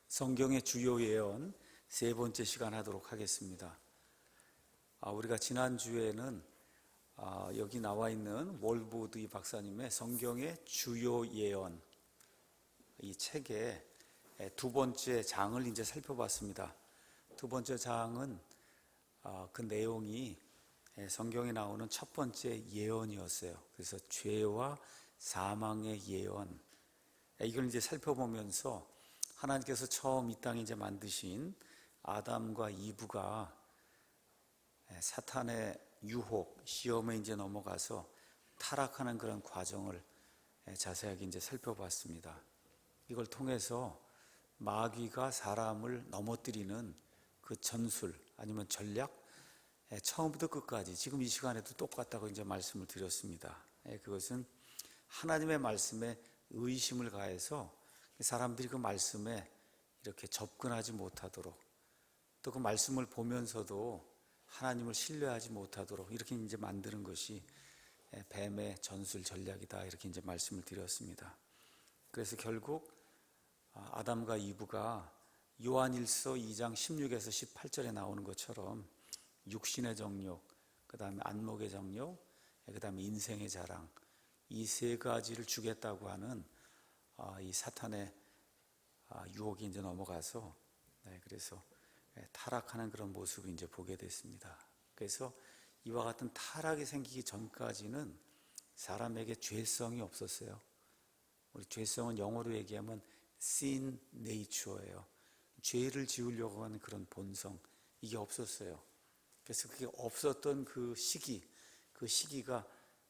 성경의 주요 예언 세 번째 시간 하도록 하겠습니다. 우리가 지난주에는 여기 나와 있는 월보드 박사님의 성경의 주요 예언 이 책의 두 번째 장을 이제 살펴봤습니다. 두 번째 장은 그 내용이 성경에 나오는 첫 번째 예언이었어요. 그래서 죄와 사망의 예언, 이걸 이제 살펴보면서 하나님께서 처음 이 땅에 이제 만드신 아담과 이브가 사탄의 유혹, 시험에 이제 넘어가서 타락하는 그런 과정을 자세하게 이제 살펴봤습니다. 이걸 통해서 마귀가 사람을 넘어뜨리는 그 전술 아니면 전략, 처음부터 끝까지 지금 이 시간에도 똑같다고 이제 말씀을 드렸습니다. 그것은 하나님의 말씀에 의심을 가해서 사람들이 그 말씀에 이렇게 접근하지 못하도록, 또 그 말씀을 보면서도 하나님을 신뢰하지 못하도록 이렇게 이제 만드는 것이 뱀의 전술 전략이다, 이렇게 이제 말씀을 드렸습니다. 그래서 결국 아담과 이브가 요한일서 2장 16에서 18절에 나오는 것처럼 육신의 정욕, 그 다음에 안목의 정욕, 그 다음에 인생의 자랑, 이 세 가지를 주겠다고 하는 이 사탄의 유혹이 이제 넘어가서 그래서 타락하는 그런 모습을 이제 보게 됐습니다. 그래서 이와 같은 타락이 생기기 전까지는 사람에게 죄성이 없었어요. 우리 죄성은 영어로 얘기하면 sin nature예요. 죄를 지으려고 하는 그런 본성, 이게 없었어요. 그래서 그게 없었던 그 시기가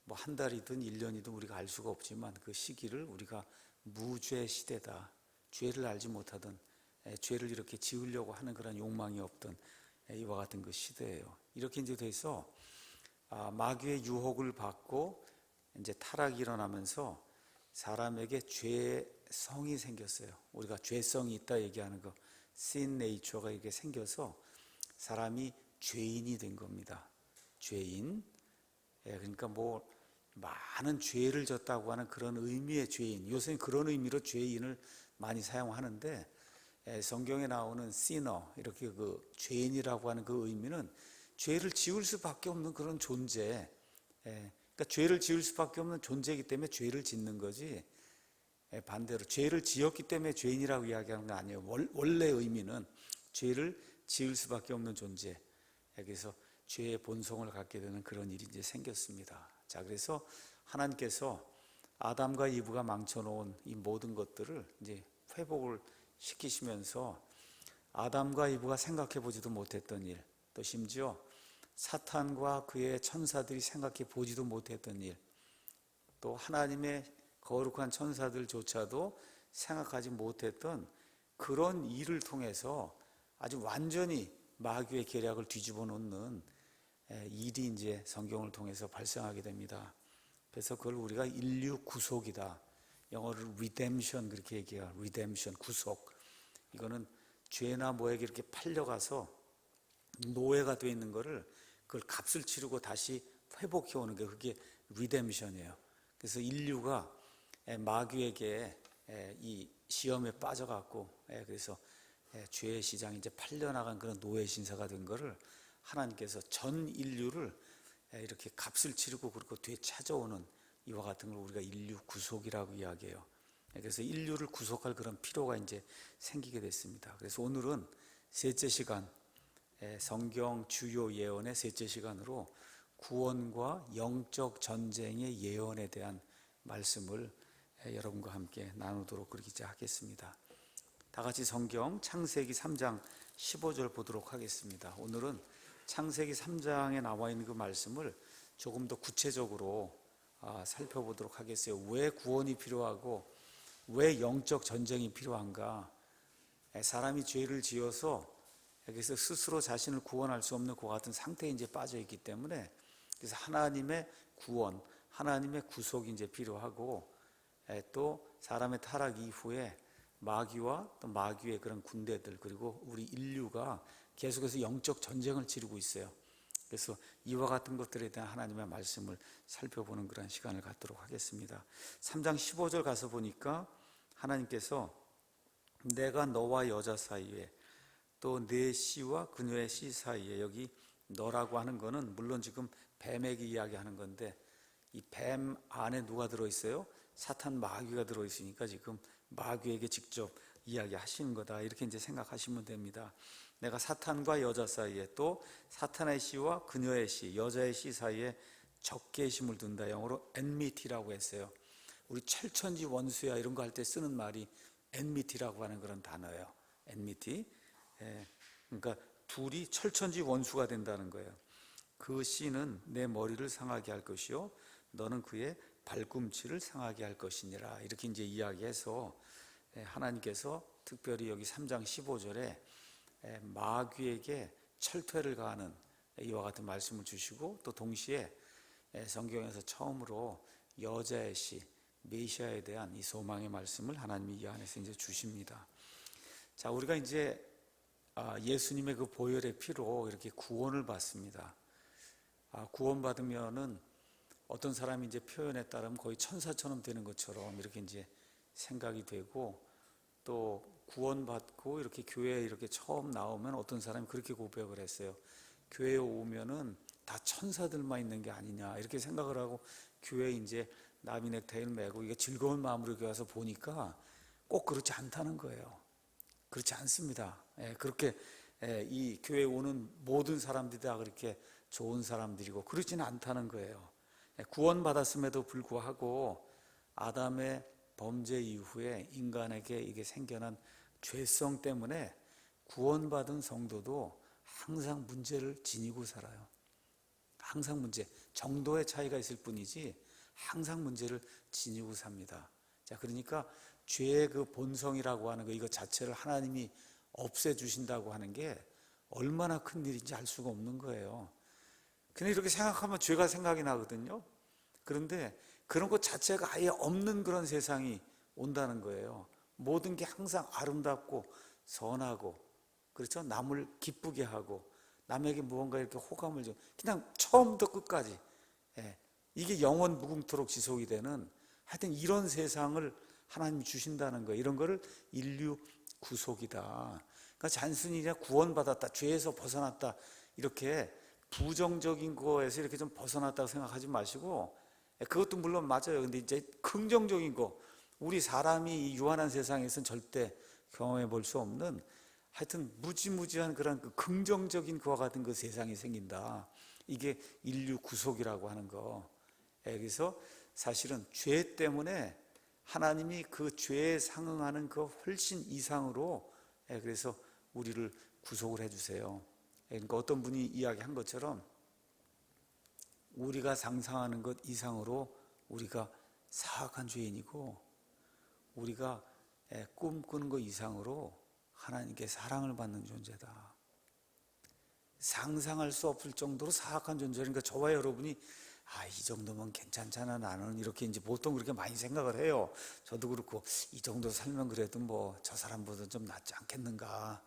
뭐 한 달이든 1년이든 우리가 알 수가 없지만 그 시기를 우리가 무죄 시대다, 죄를 알지 못하던, 죄를 이렇게 지으려고 하는 그런 욕망이 없던 이와 같은 그 시대예요. 이렇게 이제 돼서 마귀의 유혹을 받고 이제 타락이 일어나면서 사람에게 죄성이 생겼어요. 우리가 죄성이 있다 얘기하는 거, sin nature가 이렇게 생겨서 사람이 죄인이 된 겁니다. 죄인. 그러니까 뭐 많은 죄를 졌다고 하는 그런 의미의 죄인, 요새는 그런 의미로 죄인을 많이 사용하는데, 성경에 나오는 sinner, 이렇게 그 죄인이라고 하는 그 의미는 죄를 지을 수밖에 없는 그런 존재, 그러니까 죄를 지을 수밖에 없는 존재이기 때문에 죄를 짓는 거지, 반대로 죄를 지었기 때문에 죄인이라고 이야기하는 건 아니에요. 원래 의미는 죄를 지을 수밖에 없는 존재, 그래서 죄의 본성을 갖게 되는 그런 일이 이제 생겼습니다. 자, 그래서 하나님께서 아담과 이브가 망쳐놓은 이 모든 것들을 이제 회복을 시키시면서 아담과 이브가 생각해 보지도 못했던 일, 또 심지어 사탄과 그의 천사들이 생각해 보지도 못했던 일, 또 하나님의 거룩한 천사들조차도 생각하지 못했던 그런 일을 통해서 아주 완전히 마귀의 계략을 뒤집어 놓는 일이 이제 성경을 통해서 발생하게 됩니다. 그래서 그걸 우리가 인류 구속이다, 영어로 redemption 그렇게 얘기해요. redemption, 구속. 이거는 죄나 뭐에게 이렇게 팔려가서 노예가 되어 있는 거를 그걸 값을 치르고 다시 회복해 오는 게 그게 redemption이에요. 그래서 인류가 마귀에게 이 시험에 빠져갖고 그래서 죄의 시장에 이제 팔려나간 그런 노예 신사가 된 거를 하나님께서 전 인류를 이렇게 값을 치르고 그리고 되찾아오는 이와 같은 걸 우리가 인류 구속이라고 이야기해요. 그래서 인류를 구속할 그런 필요가 이제 생기게 됐습니다. 그래서 오늘은 셋째 시간, 성경 주요 예언의 셋째 시간으로 구원과 영적 전쟁의 예언에 대한 말씀을 여러분과 함께 나누도록 그렇게 하겠습니다. 다 같이 성경 창세기 3장 15절 보도록 하겠습니다. 오늘은 창세기 3장에 나와 있는 그 말씀을 조금 더 구체적으로 살펴보도록 하겠어요. 왜 구원이 필요하고 왜 영적 전쟁이 필요한가? 사람이 죄를 지어서 여기서 스스로 자신을 구원할 수 없는 그 같은 상태에 이제 빠져 있기 때문에, 그래서 하나님의 구원, 하나님의 구속이 이제 필요하고, 또 사람의 타락 이후에 마귀와 또 마귀의 그런 군대들, 그리고 우리 인류가 계속해서 영적 전쟁을 치르고 있어요. 그래서 이와 같은 것들에 대한 하나님의 말씀을 살펴보는 그런 시간을 갖도록 하겠습니다. 3장 15절 가서 보니까 하나님께서 내가 너와 여자 사이에 또 내 씨와 그녀의 씨 사이에, 여기 너라고 하는 거는 물론 지금 뱀에게 이야기하는 건데 이 뱀 안에 누가 들어있어요? 사탄 마귀가 들어있으니까 지금 마귀에게 직접 이야기하시는 거다, 이렇게 이제 생각하시면 됩니다. 내가 사탄과 여자 사이에 또 사탄의 씨와 그녀의 씨, 여자의 씨 사이에 적개심을 둔다. 영어로 enmity라고 했어요. 우리 철천지 원수야 이런 거 할 때 쓰는 말이 enmity라고 하는 그런 단어예요. enmity. 그러니까 둘이 철천지 원수가 된다는 거예요. 그 씨는 내 머리를 상하게 할 것이요 너는 그의 발꿈치를 상하게 할 것이니라. 이렇게 이제 이야기해서 하나님께서 특별히 여기 3장 15절에 마귀에게 철퇴를 가하는 이와 같은 말씀을 주시고, 또 동시에 성경에서 처음으로 여자의 씨 메시아에 대한 이 소망의 말씀을 하나님이 이 안에서 이제 주십니다. 자, 우리가 이제 예수님의 그 보혈의 피로 이렇게 구원을 받습니다. 구원받으면은 어떤 사람이 이제 표현에 따르면 거의 천사처럼 되는 것처럼 이렇게 이제 생각이 되고, 또 구원받고 이렇게 교회에 이렇게 처음 나오면 어떤 사람이 그렇게 고백을 했어요. 교회에 오면은 다 천사들만 있는 게 아니냐 이렇게 생각을 하고 교회에 이제 나비 넥타이를 메고 이게 즐거운 마음으로 교회 와서 보니까 꼭 그렇지 않다는 거예요. 그렇지 않습니다. 그렇게 이 교회에 오는 모든 사람들이 다 그렇게 좋은 사람들이고 그렇지는 않다는 거예요. 구원받았음에도 불구하고 아담의 범죄 이후에 인간에게 이게 생겨난 죄성 때문에 구원받은 성도도 항상 문제를 지니고 살아요. 항상 문제, 정도의 차이가 있을 뿐이지 항상 문제를 지니고 삽니다. 자, 그러니까 죄의 그 본성이라고 하는 거, 이거 자체를 하나님이 없애주신다고 하는 게 얼마나 큰 일인지 알 수가 없는 거예요. 근데 이렇게 생각하면 죄가 생각이 나거든요. 그런데 그런 것 자체가 아예 없는 그런 세상이 온다는 거예요. 모든 게 항상 아름답고 선하고, 그렇죠? 남을 기쁘게 하고 남에게 무언가 이렇게 호감을 줘, 그냥 처음부터 끝까지 이게 영원 무궁토록 지속이 되는, 하여튼 이런 세상을 하나님이 주신다는 거예요. 이런 거를 인류 구속이다. 그러니까 단순히 그냥 구원받았다, 죄에서 벗어났다, 이렇게 부정적인 거에서 이렇게 좀 벗어났다고 생각하지 마시고, 그것도 물론 맞아요. 근데 이제 긍정적인 거, 우리 사람이 이 유한한 세상에서는 절대 경험해 볼 수 없는 하여튼 무지무지한 그런 그 긍정적인 그와 같은 그 세상이 생긴다. 이게 인류 구속이라고 하는 거. 그래서 사실은 죄 때문에 하나님이 그 죄에 상응하는 그 훨씬 이상으로 그래서 우리를 구속을 해주세요. 그러니까 어떤 분이 이야기한 것처럼 우리가 상상하는 것 이상으로 우리가 사악한 죄인이고, 우리가 꿈꾸는 것 이상으로 하나님께 사랑을 받는 존재다. 상상할 수 없을 정도로 사악한 존재니까 저와 여러분이 이 정도면 괜찮잖아 나는, 이렇게 이제 보통 그렇게 많이 생각을 해요. 저도 그렇고 이 정도 살면 그래도 뭐 저 사람보다 좀 낫지 않겠는가.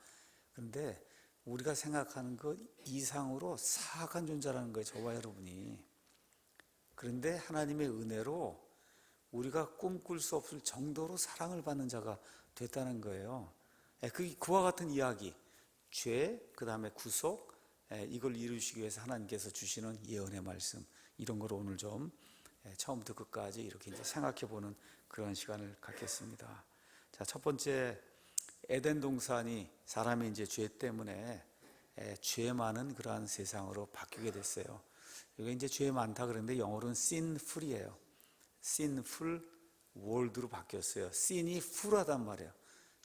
그런데 우리가 생각하는 것 이상으로 사악한 존재라는 거예요, 저와 여러분이. 그런데 하나님의 은혜로 우리가 꿈꿀 수 없을 정도로 사랑을 받는 자가 됐다는 거예요. 그와 같은 이야기, 죄, 그 다음에 구속, 이걸 이루시기 위해서 하나님께서 주시는 예언의 말씀, 이런 걸 오늘 좀 처음부터 끝까지 이렇게 이제 생각해 보는 그런 시간을 갖겠습니다. 자, 첫 번째, 에덴 동산이 사람의 이제 죄 때문에 죄 많은 그러한 세상으로 바뀌게 됐어요. 이게 이제 죄 많다 그러는데 영어로는 sinful이에요. sinful world로 바뀌었어요. sin이 full하단 말이에요.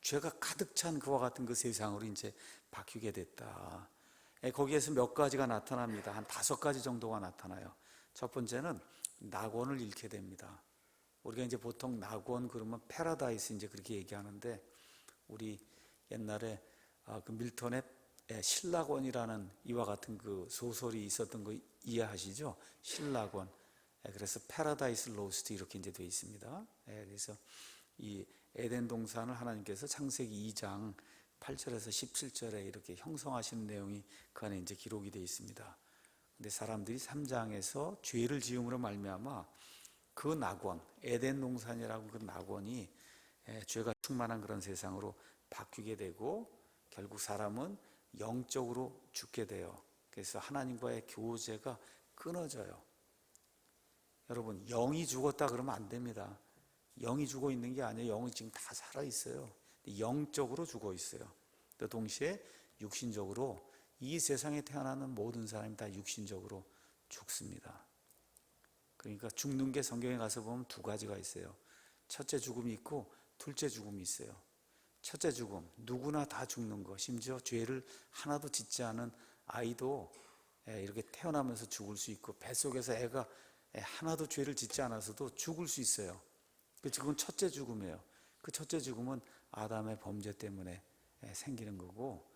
죄가 가득 찬 그와 같은 그 세상으로 이제 바뀌게 됐다. 거기에서 몇 가지가 나타납니다. 한 5가지 정도가 나타나요. 첫 번째는 낙원을 잃게 됩니다. 우리가 이제 보통 낙원 그러면 패러다이스 이제 그렇게 얘기하는데, 우리 옛날에 그 밀턴의 신락원이라는 이와 같은 그 소설이 있었던 거 이해하시죠? 신락원. 그래서 패러다이스 로스트 이렇게 이제 되어 있습니다. 그래서 이 에덴 동산을 하나님께서 창세기 2장 8절에서 17절에 이렇게 형성하시는 내용이 그 안에 이제 기록이 되어 있습니다. 근데 사람들이 3장에서 죄를 지음으로 말미암아 그 낙원, 에덴 동산이라고 그 낙원이 죄가 충만한 그런 세상으로 바뀌게 되고 결국 사람은 영적으로 죽게 돼요. 그래서 하나님과의 교제가 끊어져요. 여러분, 영이 죽었다 그러면 안 됩니다. 영이 죽어 있는 게 아니에요. 영은 지금 다 살아 있어요. 영적으로 죽어 있어요. 또 동시에 육신적으로 이 세상에 태어나는 모든 사람이 다 육신적으로 죽습니다. 그러니까 죽는 게 성경에 가서 보면 두 가지가 있어요. 첫째 죽음이 있고 둘째 죽음이 있어요. 첫째 죽음, 누구나 다 죽는 거. 심지어 죄를 하나도 짓지 않은 아이도 이렇게 태어나면서 죽을 수 있고, 뱃속에서 애가 하나도 죄를 짓지 않아서도 죽을 수 있어요. 그건 첫째 죽음이에요. 그 첫째 죽음은 아담의 범죄 때문에 생기는 거고,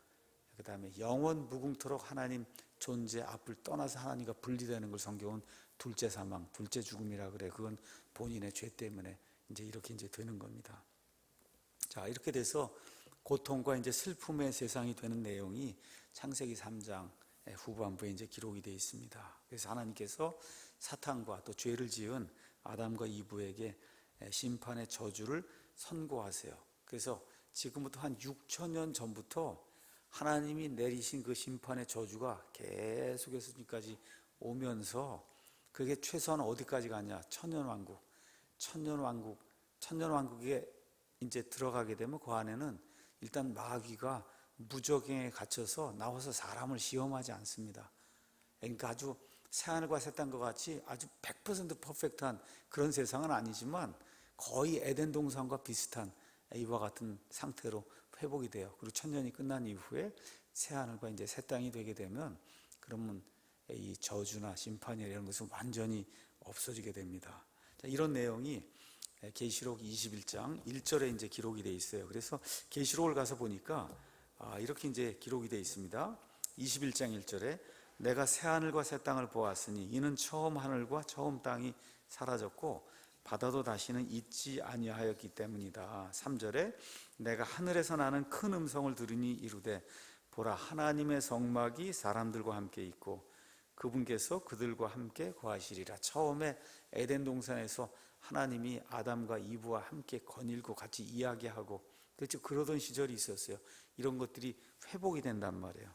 그 다음에 영원 무궁토록 하나님 존재 앞을 떠나서 하나님과 분리되는 걸 성경은 둘째 사망, 둘째 죽음이라 그래. 그건 본인의 죄 때문에 이렇게 되는 겁니다. 자, 이렇게 돼서 고통과 슬픔의 세상이 되는 내용이 창세기 3장 후반부에 기록이 되어 있습니다. 그래서 하나님께서 사탄과 또 죄를 지은 아담과 이브에게 심판의 저주를 선고하세요. 그래서 지금부터 한 6천년 전부터 하나님이 내리신 그 심판의 저주가 계속해서 지금까지 오면서, 그게 최소한 어디까지 가냐? 천년왕국. 천년왕국에 들어가게 되면 그 안에는 일단 마귀가 무적행에 갇혀서 나와서 사람을 시험하지 않습니다. 그러니까 아주 새하늘과 새 땅과 같이 아주 100% 퍼펙트한 그런 세상은 아니지만 거의 에덴 동산과 비슷한 이와 같은 상태로 회복이 돼요. 그리고 천년이 끝난 이후에 새하늘과 새 땅이 되게 되면, 그러면 이 저주나 심판이나 이런 것은 완전히 없어지게 됩니다. 자, 이런 내용이 계시록 21장 1절에 기록이 되어 있어요. 그래서 계시록을 가서 보니까 이렇게 기록이 되어 있습니다. 21장 1절에 내가 새 하늘과 새 땅을 보았으니 이는 처음 하늘과 처음 땅이 사라졌고 바다도 다시는 있지 아니하였기 때문이다. 3절에 내가 하늘에서 나는 큰 음성을 들으니 이르되 보라, 하나님의 성막이 사람들과 함께 있고 그분께서 그들과 함께 거하시리라. 처음에 에덴 동산에서 하나님이 아담과 이브와 함께 거닐고 같이 이야기하고 그러던 시절이 있었어요. 이런 것들이 회복이 된단 말이에요.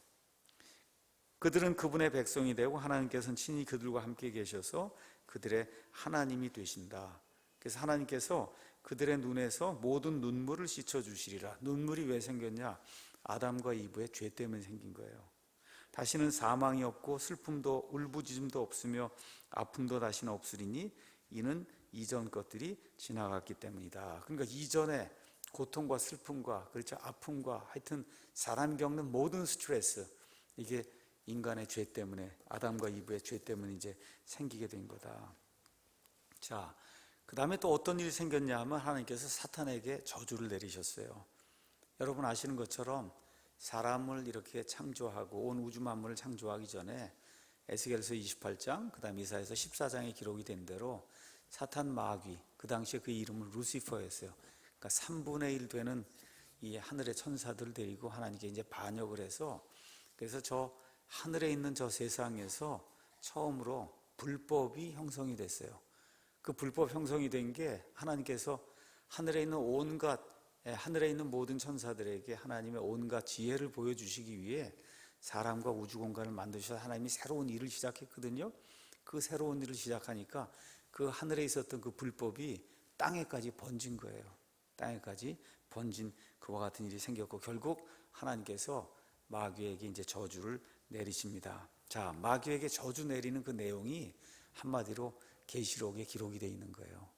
그들은 그분의 백성이 되고 하나님께서는 친히 그들과 함께 계셔서 그들의 하나님이 되신다. 그래서 하나님께서 그들의 눈에서 모든 눈물을 씻어주시리라. 눈물이 왜 생겼냐? 아담과 이브의 죄 때문에 생긴 거예요. 다시는 사망이 없고 슬픔도 울부짖음도 없으며 아픔도 다시는 없으리니 이는 이전 것들이 지나갔기 때문이다. 그러니까 이전에 고통과 슬픔과 그렇죠, 아픔과 하여튼 사람이 겪는 모든 스트레스, 이게 인간의 죄 때문에, 아담과 이브의 죄 때문에 생기게 된 거다. 자, 그 다음에 또 어떤 일이 생겼냐 하면 하나님께서 사탄에게 저주를 내리셨어요. 여러분 아시는 것처럼 사람을 이렇게 창조하고 온 우주 만물을 창조하기 전에 에스겔서 28장, 그 다음 이사야서 14장에 기록이 된 대로 사탄 마귀, 그 당시에 그 이름은 루시퍼였어요. 그러니까 3분의 1 되는 이 하늘의 천사들을 데리고 하나님께 반역을 해서, 그래서 저 하늘에 있는 저 세상에서 처음으로 불법이 형성이 됐어요. 그 불법 형성이 된 게 하나님께서 하늘에 있는 하늘에 있는 모든 천사들에게 하나님의 온갖 지혜를 보여주시기 위해 사람과 우주 공간을 만드셔서 하나님이 새로운 일을 시작했거든요. 그 새로운 일을 시작하니까 그 하늘에 있었던 그 불법이 땅에까지 번진 거예요. 땅에까지 번진 그와 같은 일이 생겼고 결국 하나님께서 마귀에게 저주를 내리십니다. 자, 마귀에게 저주 내리는 그 내용이 한마디로 계시록에 기록이 되어 있는 거예요.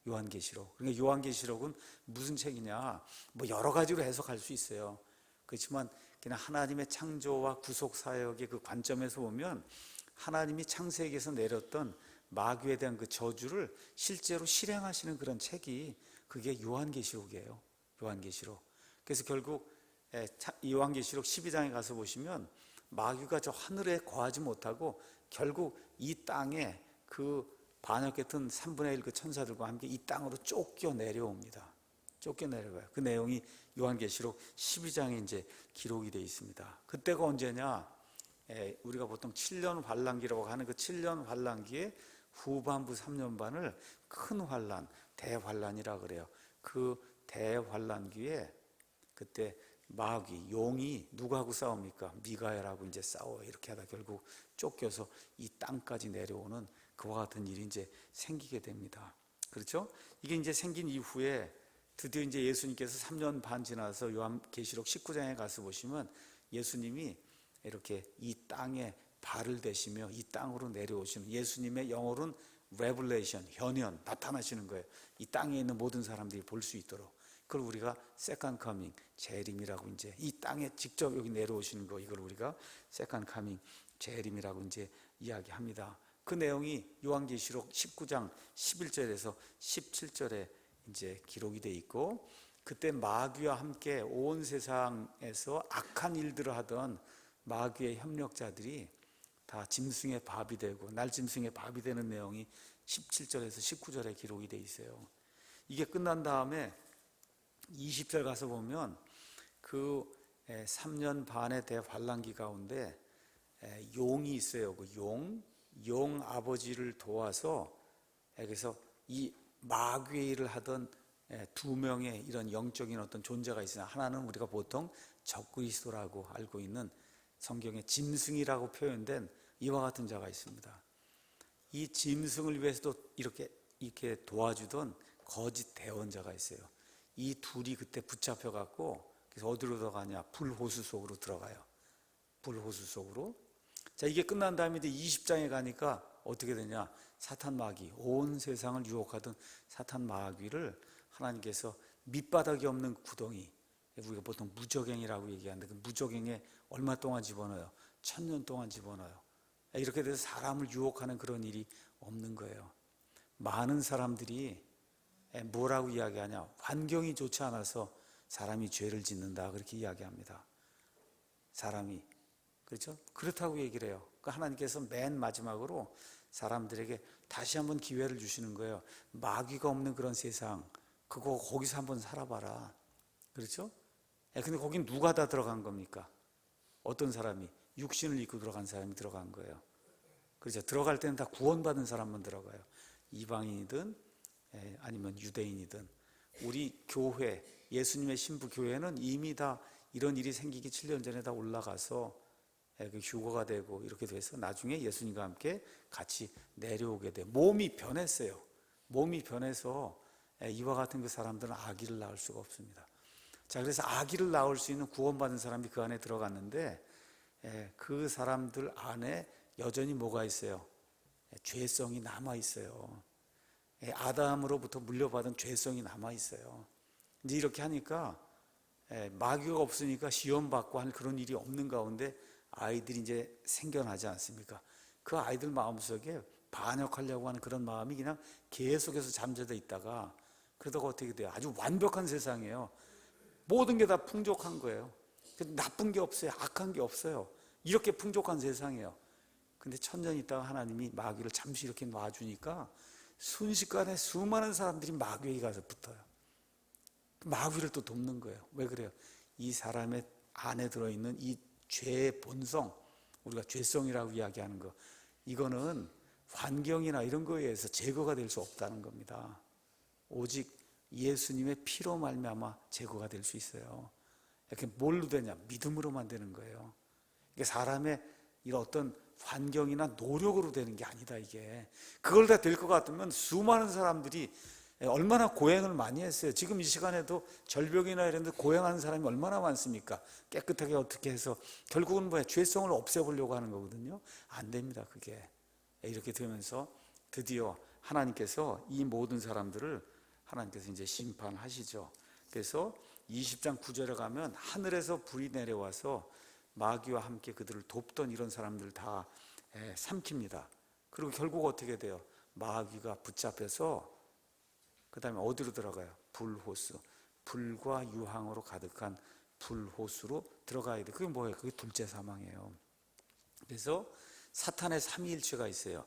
요한계시록. 그러니까 요한계시록은 무슨 책이냐? 여러 가지로 해석할 수 있어요. 그렇지만 그냥 하나님의 창조와 구속 사역의 그 관점에서 보면 하나님이 창세기에서 내렸던 마귀에 대한 그 저주를 실제로 실행하시는 그런 책이 그게 요한계시록이에요. 요한계시록. 그래서 결국 요한계시록 12장에 가서 보시면 마귀가 저 하늘에 거하지 못하고 결국 이 땅에 그 반역했던 3분의 1 그 천사들과 함께 이 땅으로 쫓겨 내려옵니다. 쫓겨 내려가요. 그 내용이 요한계시록 12장에 기록이 되어 있습니다. 그때가 언제냐? 우리가 보통 7년 환란기라고 하는 그 7년 환란기의 후반부 3년 반을 큰 환란, 대환란이라 그래요. 그 대환란기에 그때 마귀, 용이 누구하고 싸웁니까? 미가엘하고 이제 싸워. 이렇게 하다 결국 쫓겨서 이 땅까지 내려오는 그와 같은 일이 이제 생기게 됩니다. 그렇죠? 이게 이제 생긴 이후에 드디어 이제 예수님께서 3년 반 지나서 요한계시록 19장에 가서 보시면 예수님이 이렇게 이 땅에 발을 대시며 이 땅으로 내려오시는, 예수님의 영어로는 revelation, 현현, 나타나시는 거예요. 이 땅에 있는 모든 사람들이 볼 수 있도록. 그걸 우리가 second coming, 재림이라고, 이제 이 땅에 직접 여기 내려오시는 거, 이걸 우리가 second coming, 재림이라고 이제 이야기합니다. 그 내용이 요한계시록 19장 11절에서 17절에 이제 기록이 돼 있고, 그때 마귀와 함께 온 세상에서 악한 일들을 하던 마귀의 협력자들이 다 짐승의 밥이 되고 날짐승의 밥이 되는 내용이 17절에서 19절에 기록이 돼 있어요. 이게 끝난 다음에 20절 가서 보면 그 3년 반의 대환란기 가운데 용이 있어요. 그 용 아버지를 도와서, 그래서 이 마귀의 일을 하던 두 명의 이런 영적인 어떤 존재가 있으나, 하나는 우리가 보통 적그리스도라고 알고 있는 성경에 짐승이라고 표현된 이와 같은 자가 있습니다. 이 짐승을 위해서도 이렇게 도와주던 거짓 대언자가 있어요. 이 둘이 그때 붙잡혀 갖고, 그래서 어디로 들어가냐? 불호수 속으로 들어가요. 불호수 속으로. 자, 이게 끝난 다음에 이제 20장에 가니까 어떻게 되냐? 사탄 마귀, 온 세상을 유혹하던 사탄 마귀를 하나님께서 밑바닥이 없는 구덩이, 우리가 보통 무저갱이라고 얘기하는데 그 무저갱에 얼마 동안 집어넣어요? 1000년 동안 집어넣어요. 이렇게 돼서 사람을 유혹하는 그런 일이 없는 거예요. 많은 사람들이 뭐라고 이야기하냐? 환경이 좋지 않아서 사람이 죄를 짓는다, 그렇게 이야기합니다. 사람이, 그렇죠? 그렇다고 얘기를 해요. 그러니까 하나님께서 맨 마지막으로 사람들에게 다시 한번 기회를 주시는 거예요. 마귀가 없는 그런 세상, 거기서 한번 살아봐라. 그렇죠? 근데 거긴 누가 다 들어간 겁니까? 어떤 사람이? 육신을 입고 들어간 사람이 들어간 거예요. 그렇죠? 들어갈 때는 다 구원받은 사람만 들어가요. 이방인이든 아니면 유대인이든. 우리 교회, 예수님의 신부 교회는 이미 다 이런 일이 생기기 7년 전에 다 올라가서 휴거가 되고 이렇게 돼서 나중에 예수님과 함께 같이 내려오게 돼. 몸이 변했어요. 몸이 변해서 이와 같은 그 사람들은 아기를 낳을 수가 없습니다. 자, 그래서 아기를 낳을 수 있는 구원받은 사람이 그 안에 들어갔는데, 그 사람들 안에 여전히 뭐가 있어요? 죄성이 남아 있어요. 아담으로부터 물려받은 죄성이 남아 있어요. 이제 이렇게 하니까 마귀가 없으니까 시험 받고 할 그런 일이 없는 가운데 아이들이 이제 생겨나지 않습니까? 그 아이들 마음속에 반역하려고 하는 그런 마음이 그냥 계속해서 잠재져 있다가, 그러다가 어떻게 돼요? 아주 완벽한 세상이에요. 모든 게 다 풍족한 거예요. 나쁜 게 없어요. 악한 게 없어요. 이렇게 풍족한 세상이에요. 근데 1000년 있다가 하나님이 마귀를 잠시 이렇게 놔주니까 순식간에 수많은 사람들이 마귀에게 가서 붙어요. 마귀를 또 돕는 거예요. 왜 그래요? 이 사람의 안에 들어있는 이 죄의 본성, 우리가 죄성이라고 이야기하는 거, 이거는 환경이나 이런 거에 의해서 제거가 될 수 없다는 겁니다. 오직 예수님의 피로 말미암아 제거가 될 수 있어요. 이렇게 뭘로 되냐? 믿음으로만 되는 거예요. 이게 사람의 이런 어떤 환경이나 노력으로 되는 게 아니다. 이게 그걸 다 될 것 같으면 수많은 사람들이 얼마나 고행을 많이 했어요. 지금 이 시간에도 절벽이나 이런 데 고행하는 사람이 얼마나 많습니까? 깨끗하게 어떻게 해서 결국은 뭐야? 죄성을 없애보려고 하는 거거든요. 안 됩니다. 그게 이렇게 되면서 드디어 하나님께서 이 모든 사람들을 하나님께서 이제 심판하시죠. 그래서 20장 9절에 가면 하늘에서 불이 내려와서 마귀와 함께 그들을 돕던 이런 사람들 다 삼킵니다. 그리고 결국 어떻게 돼요? 마귀가 붙잡혀서 그 다음에 어디로 들어가요? 불호수, 불과 유황으로 가득한 불호수로 들어가야 돼. 그게 뭐예요? 그게 둘째 사망이에요. 그래서 사탄의 삼위일체가 있어요.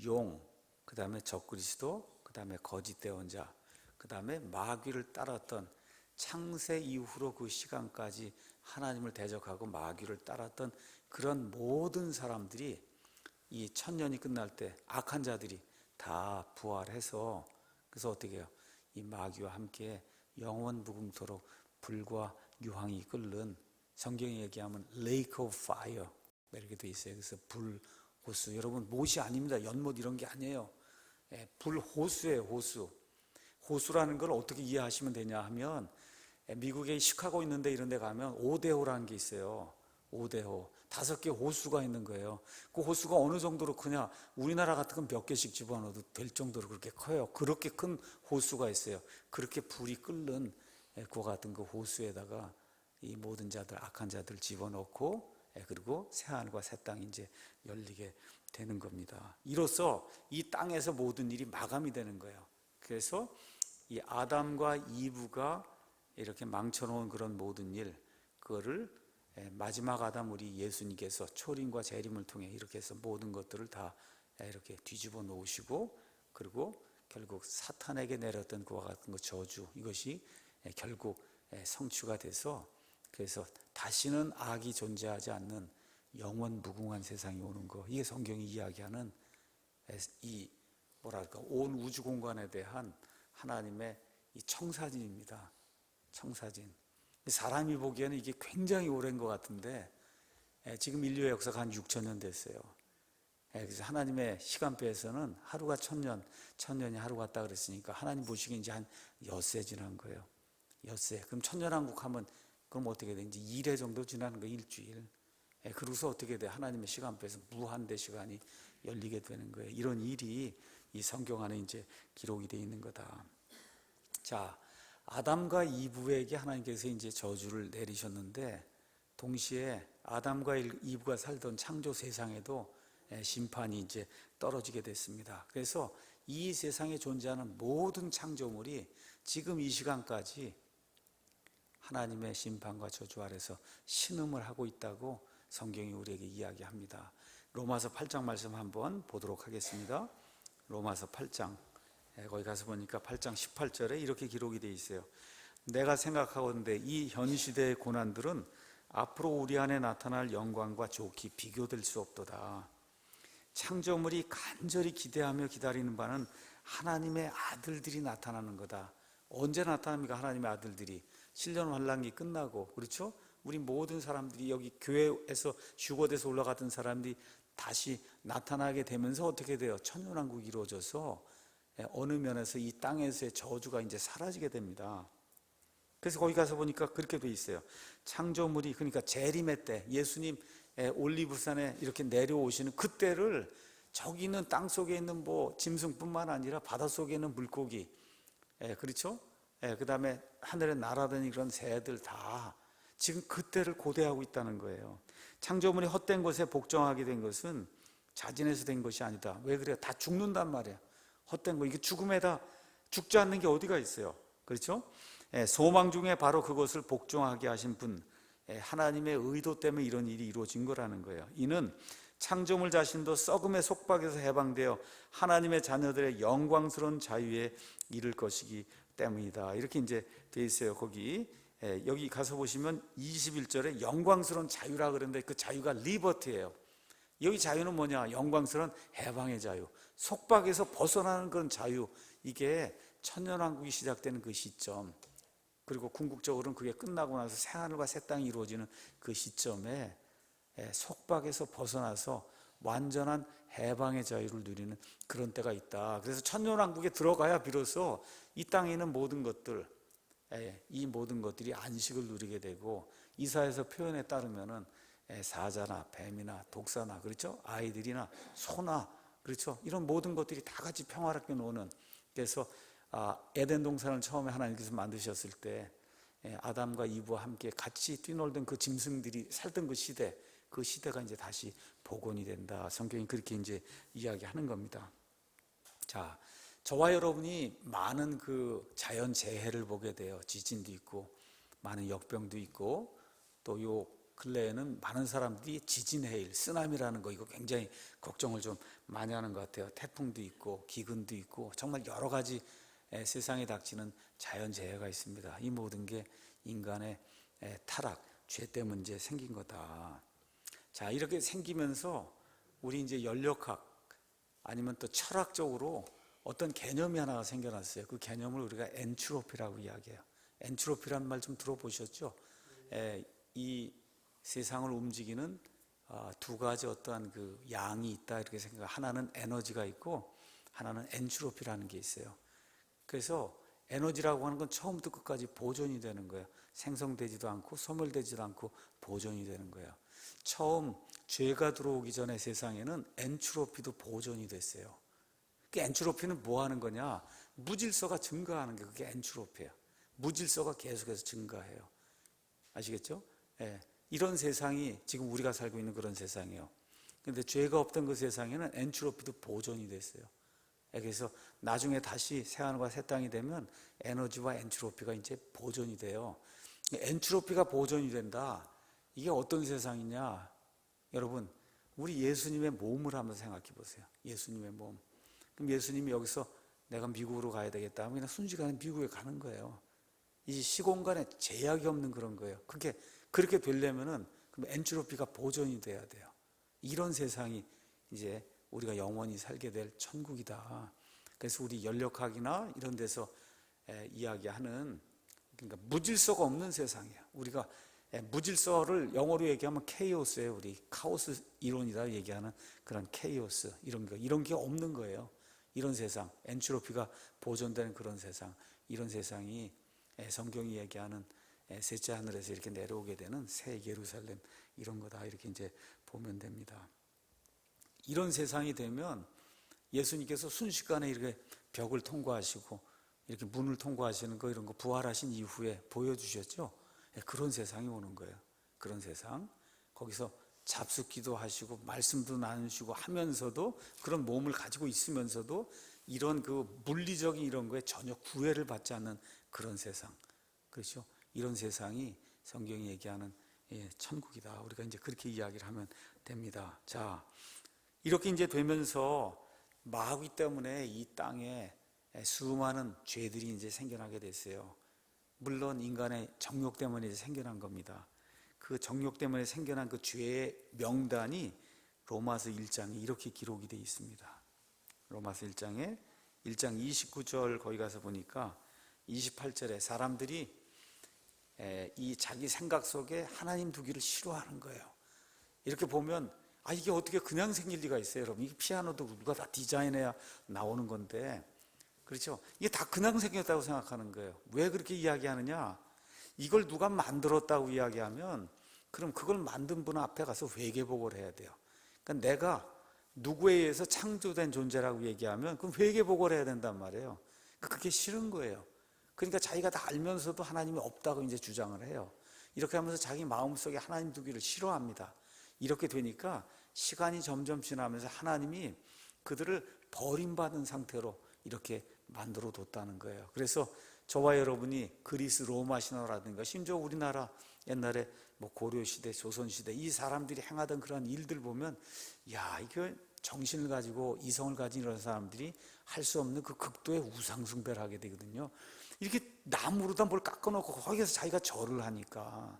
용, 그 다음에 적그리스도, 그 다음에 거짓 대언자, 그 다음에 마귀를 따랐던, 창세 이후로 그 시간까지 하나님을 대적하고 마귀를 따랐던 그런 모든 사람들이 이 1000년이 끝날 때 악한 자들이 다 부활해서, 그래서 어떻게 해요? 이 마귀와 함께 영원 무궁토록 불과 유황이 끓는, 성경에 얘기하면 lake of fire 이렇게 돼 있어요. 그래서 불 호수. 여러분 못이 아닙니다. 연못 이런 게 아니에요. 불 호수예요. 호수. 호수라는 걸 어떻게 이해하시면 되냐 하면, 미국에 시카고 있는데 이런 데 가면 오데호라는 게 있어요. 오데호. 5개 호수가 있는 거예요. 그 호수가 어느 정도로 크냐, 우리나라 같은 건 몇 개씩 집어넣어도 될 정도로 그렇게 커요. 그렇게 큰 호수가 있어요. 그렇게 불이 끓는 그와 같은 그 호수에다가 이 모든 자들, 악한 자들 집어넣고, 그리고 새하늘과 새 땅이 이제 열리게 되는 겁니다. 이로써 이 땅에서 모든 일이 마감이 되는 거예요. 그래서 이 아담과 이브가 이렇게 망쳐놓은 그런 모든 일, 그거를 마지막 아담 우리 예수님께서 초림과 재림을 통해 이렇게 해서 모든 것들을 다 이렇게 뒤집어 놓으시고, 그리고 결국 사탄에게 내렸던 그와 같은 그 저주, 이것이 결국 성취가 돼서, 그래서 다시는 악이 존재하지 않는 영원 무궁한 세상이 오는 거, 이게 성경이 이야기하는 이 뭐랄까 온 우주 공간에 대한 하나님의 이 청사진입니다. 청사진. 사람이 보기에는 이게 굉장히 오랜 것 같은데, 지금 인류의 역사가 한 6,000년 됐어요. 그래서 하나님의 시간표에서는 하루가 1,000년, 1,000년이 하루 같다 그랬으니까 하나님 보시기에 이제 한 엿새 지난 거예요. 엿새. 그럼 천년왕국 하면 그럼 어떻게 돼? 이제 2회 정도 지나는 거, 일주일. 그러고서 어떻게 돼? 하나님의 시간표에서 무한대 시간이 열리게 되는 거예요. 이런 일이 이 성경 안에 이제 기록이 되어 있는 거다. 자, 아담과 이브에게 하나님께서 이제 저주를 내리셨는데, 동시에 아담과 이브가 살던 창조 세상에도 심판이 이제 떨어지게 됐습니다. 그래서 이 세상에 존재하는 모든 창조물이 지금 이 시간까지 하나님의 심판과 저주 아래서 신음을 하고 있다고 성경이 우리에게 이야기합니다. 로마서 8장 말씀 한번 보도록 하겠습니다. 로마서 8장, 거기 가서 보니까 8장 18절에 이렇게 기록이 되어 있어요. 내가 생각하건대 이 현 시대의 고난들은 앞으로 우리 안에 나타날 영광과 좋게 비교될 수 없도다. 창조물이 간절히 기대하며 기다리는 바는 하나님의 아들들이 나타나는 거다. 언제 나타납니까? 하나님의 아들들이 7년 환란기 끝나고, 그렇죠? 우리 모든 사람들이 여기 교회에서 휴거돼서 올라갔던 사람들이 다시 나타나게 되면서 어떻게 돼요? 천년왕국이 이루어져서 어느 면에서 이 땅에서의 저주가 이제 사라지게 됩니다. 그래서 거기 가서 보니까 그렇게 돼 있어요. 창조물이, 그러니까 재림의 때, 예수님 올리브산에 이렇게 내려오시는 그때를, 저기 있는 땅 속에 있는 뭐 짐승뿐만 아니라 바다 속에 있는 물고기, 그렇죠? 그 다음에 하늘에 날아다니는 그런 새들 다 지금 그때를 고대하고 있다는 거예요. 창조물이 헛된 것에 복종하게 된 것은 자진해서 된 것이 아니다. 왜 그래요? 다 죽는단 말이에요. 헛된 거, 이게 죽음에다 죽지 않는 게 어디가 있어요? 그렇죠? 소망 중에 바로 그것을 복종하게 하신 분, 하나님의 의도 때문에 이런 일이 이루어진 거라는 거예요. 이는 창조물 자신도 썩음의 속박에서 해방되어 하나님의 자녀들의 영광스러운 자유에 이를 것이기 때문이다. 이렇게 이제 돼 있어요. 거기 여기 가서 보시면 21절에 영광스러운 자유라 그러는데, 그 자유가 리버티예요. 여기 자유는 뭐냐? 영광스러운 해방의 자유, 속박에서 벗어나는 그런 자유. 이게 천년왕국이 시작되는 그 시점, 그리고 궁극적으로는 그게 끝나고 나서 새하늘과 새 땅이 이루어지는 그 시점에 속박에서 벗어나서 완전한 해방의 자유를 누리는 그런 때가 있다. 그래서 천년왕국에 들어가야 비로소 이 땅에 있는 모든 것들, 이 모든 것들이 안식을 누리게 되고, 이사야서 표현에 따르면은 사자나 뱀이나 독사나, 그렇죠? 아이들이나 소나, 그렇죠? 이런 모든 것들이 다 같이 평화롭게 노는. 그래서 에덴 동산을 처음에 하나님께서 만드셨을 때 아담과 이브와 함께 같이 뛰놀던 그 짐승들이 살던 그 시대, 그 시대가 이제 다시 복원이 된다. 성경이 그렇게 이제 이야기하는 겁니다. 자, 저와 여러분이 많은 그 자연 재해를 보게 돼요. 지진도 있고 많은 역병도 있고, 또 요 근래에는 많은 사람들이 지진 해일, 쓰나미라는 거, 이거 굉장히 걱정을 좀 많이 하는 것 같아요. 태풍도 있고 기근도 있고 정말 여러 가지 세상에 닥치는 자연 재해가 있습니다. 이 모든 게 인간의 타락, 죄 때문에 이제 생긴 거다. 자, 이렇게 생기면서 우리 이제 연력학 아니면 또 철학적으로 어떤 개념이 하나가 생겨났어요. 그 개념을 우리가 엔트로피라고 이야기해요. 엔트로피란 말 좀 들어보셨죠? 이 세상을 움직이는 두 가지 어떠한 그 양이 있다 이렇게 생각. 하나는 에너지가 있고 하나는 엔트로피라는 게 있어요. 그래서 에너지라고 하는 건 처음부터 끝까지 보존이 되는 거예요. 생성되지도 않고 소멸되지도 않고 보존이 되는 거예요. 처음 죄가 들어오기 전에 세상에는 엔트로피도 보존이 됐어요. 그 엔트로피는 뭐 하는 거냐? 무질서가 증가하는 게 그게 엔트로피예요. 무질서가 계속해서 증가해요. 아시겠죠? 예. 이런 세상이 지금 우리가 살고 있는 그런 세상이에요. 근데 죄가 없던 그 세상에는 엔트로피도 보존이 됐어요. 예. 그래서 나중에 다시 새하늘과 새 땅이 되면 에너지와 엔트로피가 이제 보존이 돼요. 엔트로피가 보존이 된다. 이게 어떤 세상이냐? 여러분, 우리 예수님의 몸을 한번 생각해 보세요. 예수님의 몸. 그럼 예수님이 여기서 내가 미국으로 가야 되겠다 하면 그냥 순식간에 미국에 가는 거예요. 이 시공간에 제약이 없는 그런 거예요. 그렇게 되려면은 그럼 엔트로피가 보존이 돼야 돼요. 이런 세상이 이제 우리가 영원히 살게 될 천국이다. 그래서 우리 연력학이나 이런 데서 이야기하는, 그러니까 무질서가 없는 세상이에요. 우리가 무질서를 영어로 얘기하면 케이오스예요. 우리 카오스 이론이다 얘기하는 그런 케이오스, 이런 게 없는 거예요. 이런 세상, 엔트로피가 보존되는 그런 세상, 이런 세상이 성경이 얘기하는 셋째 하늘에서 이렇게 내려오게 되는 새 예루살렘, 이런 거다 이렇게 이제 보면 됩니다. 이런 세상이 되면 예수님께서 순식간에 이렇게 벽을 통과하시고 이렇게 문을 통과하시는 거, 이런 거 부활하신 이후에 보여주셨죠. 그런 세상이 오는 거예요. 그런 세상. 거기서 잡숫기도 하시고 말씀도 나누시고 하면서도, 그런 몸을 가지고 있으면서도 이런 그 물리적인 이런 거에 전혀 구애를 받지 않는 그런 세상. 그렇죠? 이런 세상이 성경이 얘기하는 천국이다. 우리가 이제 그렇게 이야기를 하면 됩니다. 자, 이렇게 이제 되면서 마귀 때문에 이 땅에 수많은 죄들이 이제 생겨나게 됐어요. 물론 인간의 정욕 때문에 이제 생겨난 겁니다. 그 정욕 때문에 생겨난 그 죄의 명단이 로마서 1장에 이렇게 기록이 되어 있습니다. 로마서 1장 29절 거기 가서 보니까 28절에 사람들이 이 자기 생각 속에 하나님 두기를 싫어하는 거예요. 이렇게 보면 이게 어떻게 그냥 생길 리가 있어요, 여러분. 이게 피아노도 누가 다 디자인해야 나오는 건데, 그렇죠? 이게 다 그냥 생겼다고 생각하는 거예요. 왜 그렇게 이야기하느냐? 이걸 누가 만들었다고 이야기하면 그럼 그걸 만든 분 앞에 가서 회개복을 해야 돼요. 그러니까 내가 누구에 의해서 창조된 존재라고 얘기하면 그럼 회개복을 해야 된단 말이에요. 그게 싫은 거예요. 그러니까 자기가 다 알면서도 하나님이 없다고 이제 주장을 해요. 이렇게 하면서 자기 마음속에 하나님 두기를 싫어합니다. 이렇게 되니까 시간이 점점 지나면서 하나님이 그들을 버림받은 상태로 이렇게 만들어 뒀다는 거예요. 그래서 저와 여러분이 그리스 로마 신화라든가 심지어 우리나라 옛날에 뭐 고려시대, 조선시대 이 사람들이 행하던 그런 일들 보면, 야, 이거 정신을 가지고 이성을 가진 이런 사람들이 할 수 없는 그 극도의 우상숭배를 하게 되거든요. 이렇게 나무로다 뭘 깎아놓고 거기서 자기가 절을 하니까.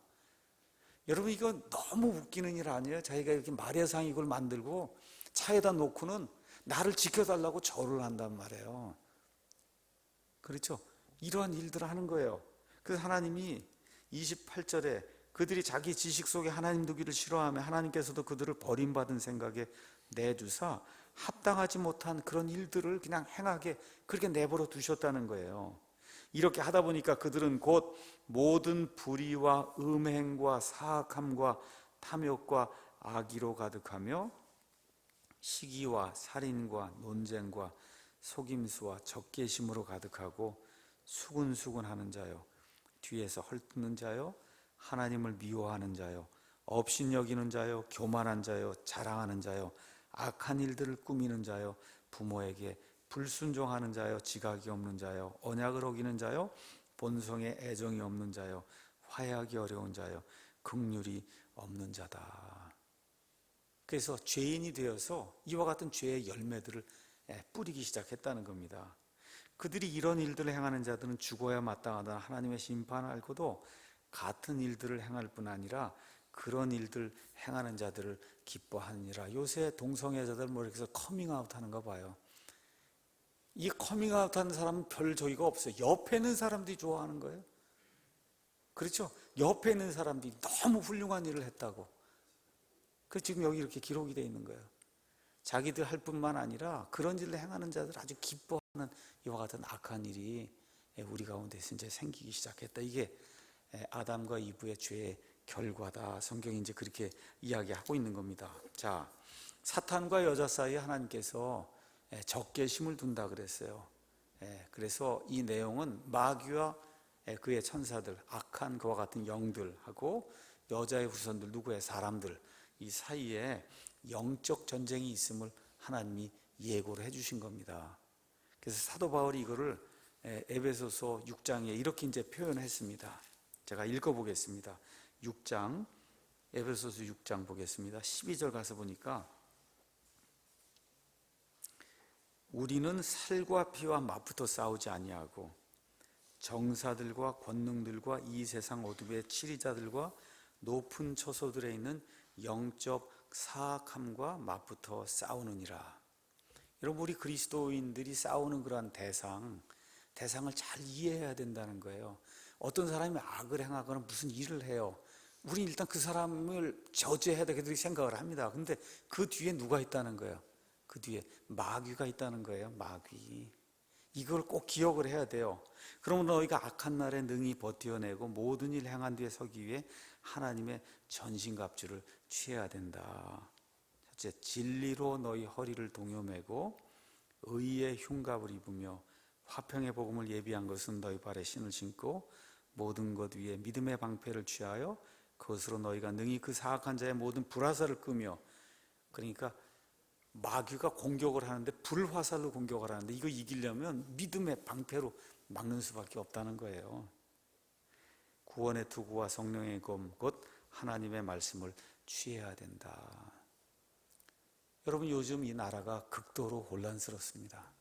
여러분, 이거 너무 웃기는 일 아니에요? 자기가 이렇게 마리아상 이걸 만들고 차에다 놓고는 나를 지켜달라고 절을 한단 말이에요. 그렇죠? 이러한 일들을 하는 거예요. 그래서 하나님이 28절에 그들이 자기 지식 속에 하나님 두기를 싫어하며 하나님께서도 그들을 버림받은 생각에 내두사 합당하지 못한 그런 일들을 그냥 행하게 그렇게 내버려 두셨다는 거예요. 이렇게 하다 보니까 그들은 곧 모든 불의와 음행과 사악함과 탐욕과 악의로 가득하며 시기와 살인과 논쟁과 속임수와 적개심으로 가득하고 수군수군하는 자요, 뒤에서 헐뜯는 자요, 하나님을 미워하는 자요, 업신여기는 자요, 교만한 자요, 자랑하는 자요, 악한 일들을 꾸미는 자요, 부모에게 불순종하는 자요, 지각이 없는 자요, 언약을 어기는 자요, 본성에 애정이 없는 자요, 화해하기 어려운 자요, 긍휼이 없는 자다. 그래서 죄인이 되어서 이와 같은 죄의 열매들을 뿌리기 시작했다는 겁니다. 그들이 이런 일들을 행하는 자들은 죽어야 마땅하다는 하나님의 심판을 알고도 같은 일들을 행할 뿐 아니라 그런 일들 행하는 자들을 기뻐하느니라. 요새 동성애자들 뭐 이렇게 해서 커밍아웃 하는가 봐요. 이 커밍아웃 하는 사람은 별 저기가 없어요. 옆에 있는 사람들이 좋아하는 거예요. 그렇죠? 옆에 있는 사람들이 너무 훌륭한 일을 했다고. 그 지금 여기 이렇게 기록이 되어 있는 거예요. 자기들 할 뿐만 아니라 그런 일을 행하는 자들 아주 기뻐하는 이와 같은 악한 일이 우리 가운데서 이제 생기기 시작했다. 이게 아담과 이브의 죄의 결과다. 성경이 이제 그렇게 이야기하고 있는 겁니다. 자, 사탄과 여자 사이에 하나님께서 적개심을 둔다 그랬어요. 그래서 이 내용은 마귀와 그의 천사들, 악한 그와 같은 영들하고 여자의 후손들, 누구의 사람들 이 사이에 영적 전쟁이 있음을 하나님이 예고를 해주신 겁니다. 그래서 사도 바울이 이거를 에베소서 6장에 이렇게 이제 표현했습니다. 제가 읽어보겠습니다. 6장, 에베소서 6장 보겠습니다. 12절 가서 보니까 우리는 살과 피와 맞붙어 싸우지 아니하고 정사들과 권능들과 이 세상 어둠의 치리자들과 높은 처소들에 있는 영적 사악함과 맞붙어 싸우느니라. 여러분, 우리 그리스도인들이 싸우는 그러한 대상을 잘 이해해야 된다는 거예요. 어떤 사람이 악을 행하거나 무슨 일을 해요. 우리 일단 그 사람을 저지해야 되겠다고 생각을 합니다. 근데 그 뒤에 누가 있다는 거예요? 그 뒤에 마귀가 있다는 거예요. 마귀. 이걸 꼭 기억을 해야 돼요. 그러면 너희가 악한 날에 능히 버텨내고 모든 일 행한 뒤에 서기 위해 하나님의 전신갑주를 취해야 된다. 첫째, 진리로 너희 허리를 동여매고 의의 흉갑을 입으며 화평의 복음을 예비한 것은 너희 발에 신을 신고 모든 것 위에 믿음의 방패를 취하여 그것으로 너희가 능히 그 사악한 자의 모든 불화살을 끄며, 그러니까 마귀가 공격을 하는데 불화살로 공격을 하는데 이거 이기려면 믿음의 방패로 막는 수밖에 없다는 거예요. 구원의 투구와 성령의 검 곧 하나님의 말씀을 취해야 된다. 여러분, 요즘 이 나라가 극도로 혼란스럽습니다.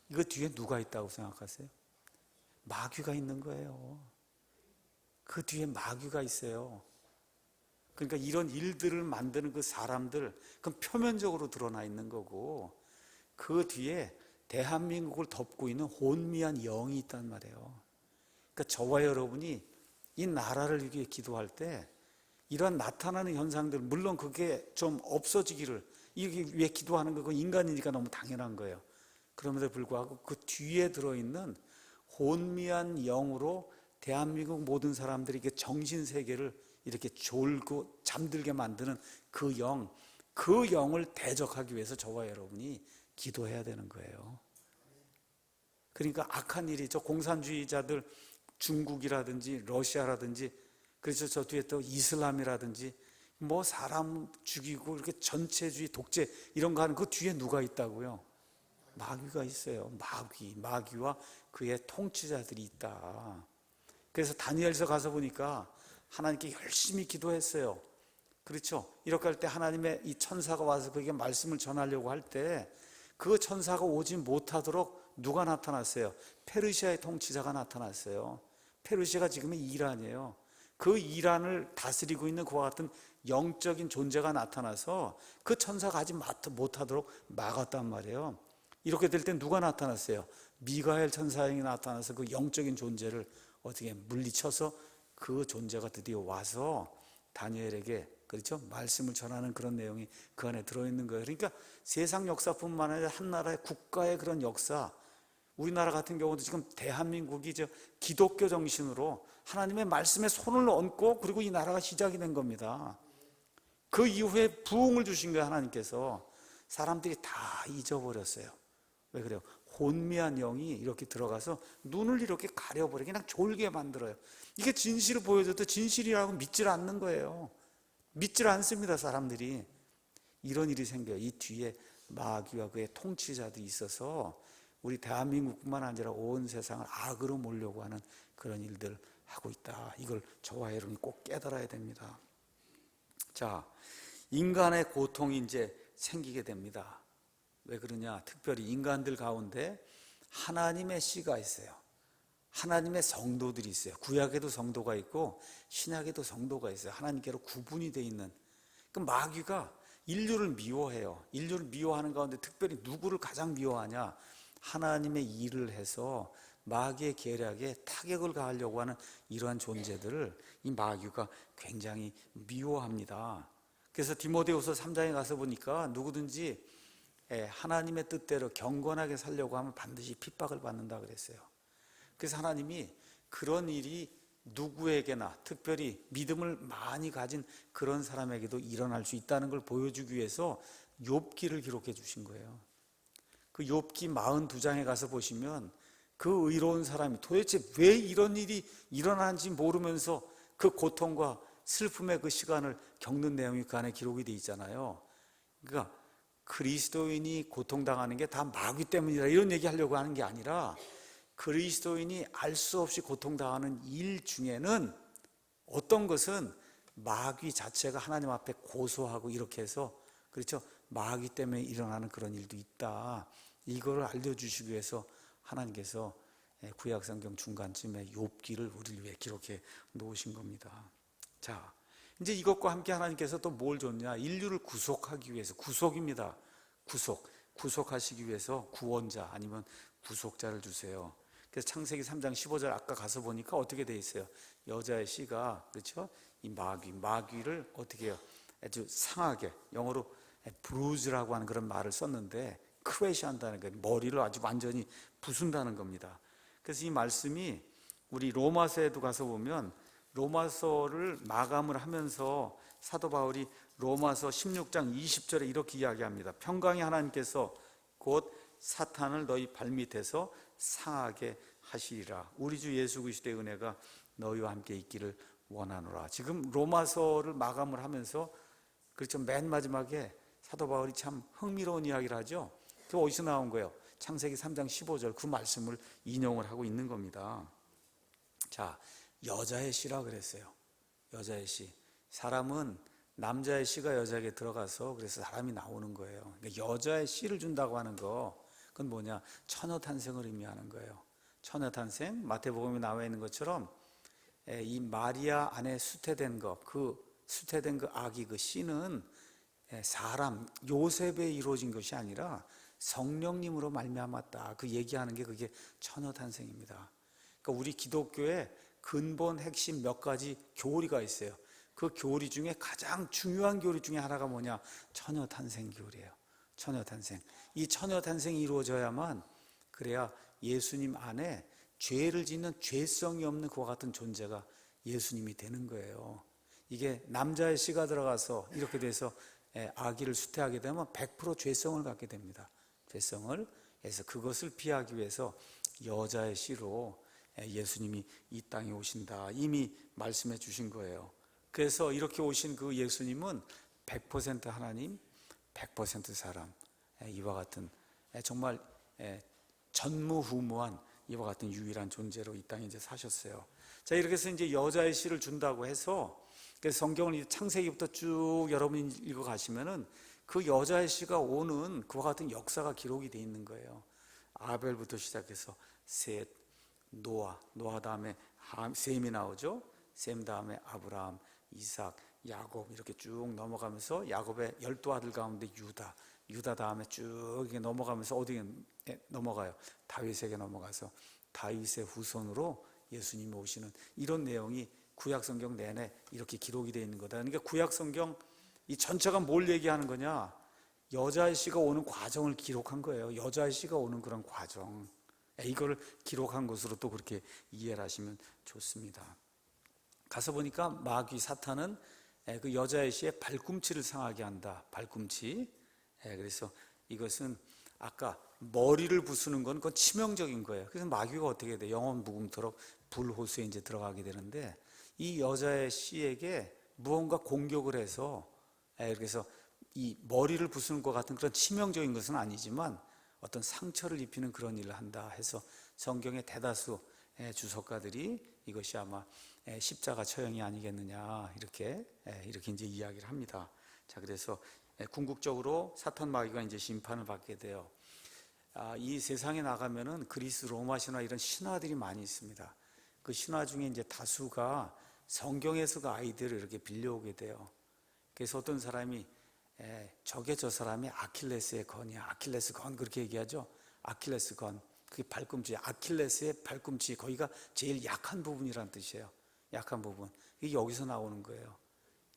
이거 뒤에 누가 있다고 생각하세요? 마귀가 있는 거예요. 그 뒤에 마귀가 있어요. 그러니까 이런 일들을 만드는 그 사람들, 그건 표면적으로 드러나 있는 거고 그 뒤에 대한민국을 덮고 있는 혼미한 영이 있단 말이에요. 그러니까 저와 여러분이 이 나라를 위해 기도할 때 이러한 나타나는 현상들, 물론 그게 좀 없어지기를 이게 왜 기도하는 거고 인간이니까 너무 당연한 거예요. 그럼에도 불구하고 그 뒤에 들어있는 혼미한 영으로 대한민국 모든 사람들이 정신세계를 이렇게 졸고 잠들게 만드는 그 영을 대적하기 위해서 저와 여러분이 기도해야 되는 거예요. 그러니까 악한 일이 저 공산주의자들, 중국이라든지 러시아라든지, 그래서 저 뒤에 또 이슬람이라든지 뭐 사람 죽이고 이렇게 전체주의 독재 이런 거 하는 그 뒤에 누가 있다고요? 마귀가 있어요. 마귀와 그의 통치자들이 있다. 그래서 다니엘서 가서 보니까 하나님께 열심히 기도했어요. 그렇죠? 이렇게 할 때 하나님의 이 천사가 와서 그에게 말씀을 전하려고 할 때 그 천사가 오지 못하도록 누가 나타났어요? 페르시아의 통치자가 나타났어요. 페르시아가 지금의 이란이에요. 그 이란을 다스리고 있는 그와 같은 영적인 존재가 나타나서 그 천사가 하지 못하도록 막았단 말이에요. 이렇게 될 때 누가 나타났어요? 미가엘 천사형이 나타나서 그 영적인 존재를 어떻게 물리쳐서 그 존재가 드디어 와서 다니엘에게, 그렇죠? 말씀을 전하는 그런 내용이 그 안에 들어있는 거예요. 그러니까 세상 역사뿐만 아니라 한 나라의 국가의 그런 역사, 우리나라 같은 경우도 지금 대한민국이 기독교 정신으로 하나님의 말씀에 손을 얹고 그리고 이 나라가 시작이 된 겁니다. 그 이후에 부흥을 주신 거예요. 하나님께서. 사람들이 다 잊어버렸어요. 왜 그래요? 혼미한 영이 이렇게 들어가서 눈을 이렇게 가려버려 그냥 졸게 만들어요. 이게 진실을 보여줘도 진실이라고 믿질 않는 거예요. 믿질 않습니다. 사람들이. 이런 일이 생겨요. 이 뒤에 마귀와 그의 통치자들이 있어서 우리 대한민국뿐만 아니라 온 세상을 악으로 몰려고 하는 그런 일들 하고 있다. 이걸 저와 여러분이 꼭 깨달아야 됩니다. 자, 인간의 고통이 이제 생기게 됩니다. 왜 그러냐? 특별히 인간들 가운데 하나님의 씨가 있어요. 하나님의 성도들이 있어요. 구약에도 성도가 있고 신약에도 성도가 있어요. 하나님께로 구분이 되어 있는. 그 마귀가 인류를 미워해요. 인류를 미워하는 가운데 특별히 누구를 가장 미워하냐? 하나님의 일을 해서 마귀의 계략에 타격을 가하려고 하는 이러한 존재들을 이 마귀가 굉장히 미워합니다. 그래서 디모데후서 3장에 가서 보니까 누구든지 하나님의 뜻대로 경건하게 살려고 하면 반드시 핍박을 받는다 그랬어요. 그래서 하나님이 그런 일이 누구에게나, 특별히 믿음을 많이 가진 그런 사람에게도 일어날 수 있다는 걸 보여주기 위해서 욥기를 기록해 주신 거예요. 그 욥기 42장에 가서 보시면 그 의로운 사람이 도대체 왜 이런 일이 일어나는지 모르면서 그 고통과 슬픔의 그 시간을 겪는 내용이 그 안에 기록이 돼 있잖아요. 그러니까 그리스도인이 고통당하는 게 다 마귀 때문이다 이런 얘기 하려고 하는 게 아니라, 그리스도인이 알 수 없이 고통당하는 일 중에는 어떤 것은 마귀 자체가 하나님 앞에 고소하고 이렇게 해서, 그렇죠, 마귀 때문에 일어나는 그런 일도 있다, 이거를 알려주시기 위해서 하나님께서 구약성경 중간쯤에 욥기를 우리를 위해 기록해 놓으신 겁니다. 자, 이제 이것과 함께 하나님께서 또 뭘 줬냐? 인류를 구속하기 위해서, 구속입니다. 구속하시기 위해서 구원자 아니면 구속자를 주세요. 그래서 창세기 3장 15절 아까 가서 보니까 어떻게 돼 있어요? 여자의 씨가, 그렇죠? 이 마귀를 어떻게 해요? 아주 상하게, 영어로 브루즈라고 하는 그런 말을 썼는데, 크래시 한다는 거예요. 머리를 아주 완전히 부순다는 겁니다. 그래서 이 말씀이 우리 로마서에도 가서 보면, 로마서를 마감을 하면서 사도 바울이 로마서 16장 20절에 이렇게 이야기합니다. 평강의 하나님께서 곧 사탄을 너희 발밑에서 상하게 하시리라. 우리 주 예수 그리스도의 은혜가 너희와 함께 있기를 원하노라. 지금 로마서를 마감을 하면서, 그렇죠, 맨 마지막에 사도 바울이 참 흥미로운 이야기를 하죠. 그 어디서 나온 거예요? 창세기 3장 15절 그 말씀을 인용을 하고 있는 겁니다. 자, 여자의 씨라 그랬어요. 여자의 씨. 사람은 남자의 씨가 여자에게 들어가서 그래서 사람이 나오는 거예요. 그러니까 여자의 씨를 준다고 하는 거, 그건 뭐냐? 처녀 탄생을 의미하는 거예요. 처녀 탄생, 마태복음에 나와 있는 것처럼 이 마리아 안에 수태된 거, 그 수태된 그 아기, 그 씨는 사람 요셉에 이루어진 것이 아니라 성령님으로 말미암았다, 그 얘기하는 게 그게 처녀 탄생입니다. 그러니까 우리 기독교에 근본 핵심 몇 가지 교리가 있어요. 그 교리 중에 가장 중요한 교리 중에 하나가 뭐냐? 처녀 탄생 교리예요. 처녀 탄생. 이 처녀 탄생이 이루어져야만, 그래야 예수님 안에 죄를 짓는 죄성이 없는 그와 같은 존재가 예수님이 되는 거예요. 이게 남자의 씨가 들어가서 이렇게 돼서 아기를 수태하게 되면 100% 죄성을 갖게 됩니다. 죄성을. 그래서 그것을 피하기 위해서 여자의 씨로 예수님이 이 땅에 오신다, 이미 말씀해 주신 거예요. 그래서 이렇게 오신 그 예수님은 100% 하나님, 100% 사람, 이와 같은 정말 전무후무한 이와 같은 유일한 존재로 이 땅에 이제 사셨어요. 자, 이렇게 해서 이제 여자의 씨를 준다고 해서, 그래서 성경을 창세기부터 쭉 여러분이 읽어 가시면은 그 여자의 씨가 오는 그와 같은 역사가 기록이 돼 있는 거예요. 아벨부터 시작해서 셋, 노아 다음에 셈이 나오죠. 셈 다음에 아브라함, 이삭, 야곱, 이렇게 쭉 넘어가면서 야곱의 12아들 가운데 유다 다음에 쭉 이렇게 넘어가면서 어디에 넘어가요? 다윗에게 넘어가서 다윗의 후손으로 예수님이 오시는 이런 내용이 구약성경 내내 이렇게 기록이 되어 있는 거다. 그러니까 구약성경 이 전체가 뭘 얘기하는 거냐? 여자의 씨가 오는 과정을 기록한 거예요. 여자의 씨가 오는 그런 과정, 이거를 기록한 것으로 또 그렇게 이해를 하시면 좋습니다. 가서 보니까 마귀 사탄은 그 여자의 씨의 발꿈치를 상하게 한다. 발꿈치. 그래서 이것은 아까 머리를 부수는 건 그건 치명적인 거예요. 그래서 마귀가 어떻게 돼? 영원 무궁토록 불호수에 이제 들어가게 되는데, 이 여자의 씨에게 무언가 공격을 해서, 그래서 이 머리를 부수는 것 같은 그런 치명적인 것은 아니지만 어떤 상처를 입히는 그런 일을 한다 해서 성경의 대다수 주석가들이 이것이 아마 십자가 처형이 아니겠느냐, 이렇게 이제 이야기를 합니다. 자, 그래서 궁극적으로 사탄 마귀가 이제 심판을 받게 돼요. 이 세상에 나가면은 그리스 로마 신화 이런 신화들이 많이 있습니다. 그 신화 중에 이제 다수가 성경에서 그 아이들을 이렇게 빌려오게 돼요. 그래서 어떤 사람이 저게 저 사람이 아킬레스의 건이야, 아킬레스 건, 그렇게 얘기하죠. 아킬레스 건, 그게 발꿈치, 아킬레스의 발꿈치, 거기가 제일 약한 부분이란 뜻이에요. 약한 부분. 이게 여기서 나오는 거예요.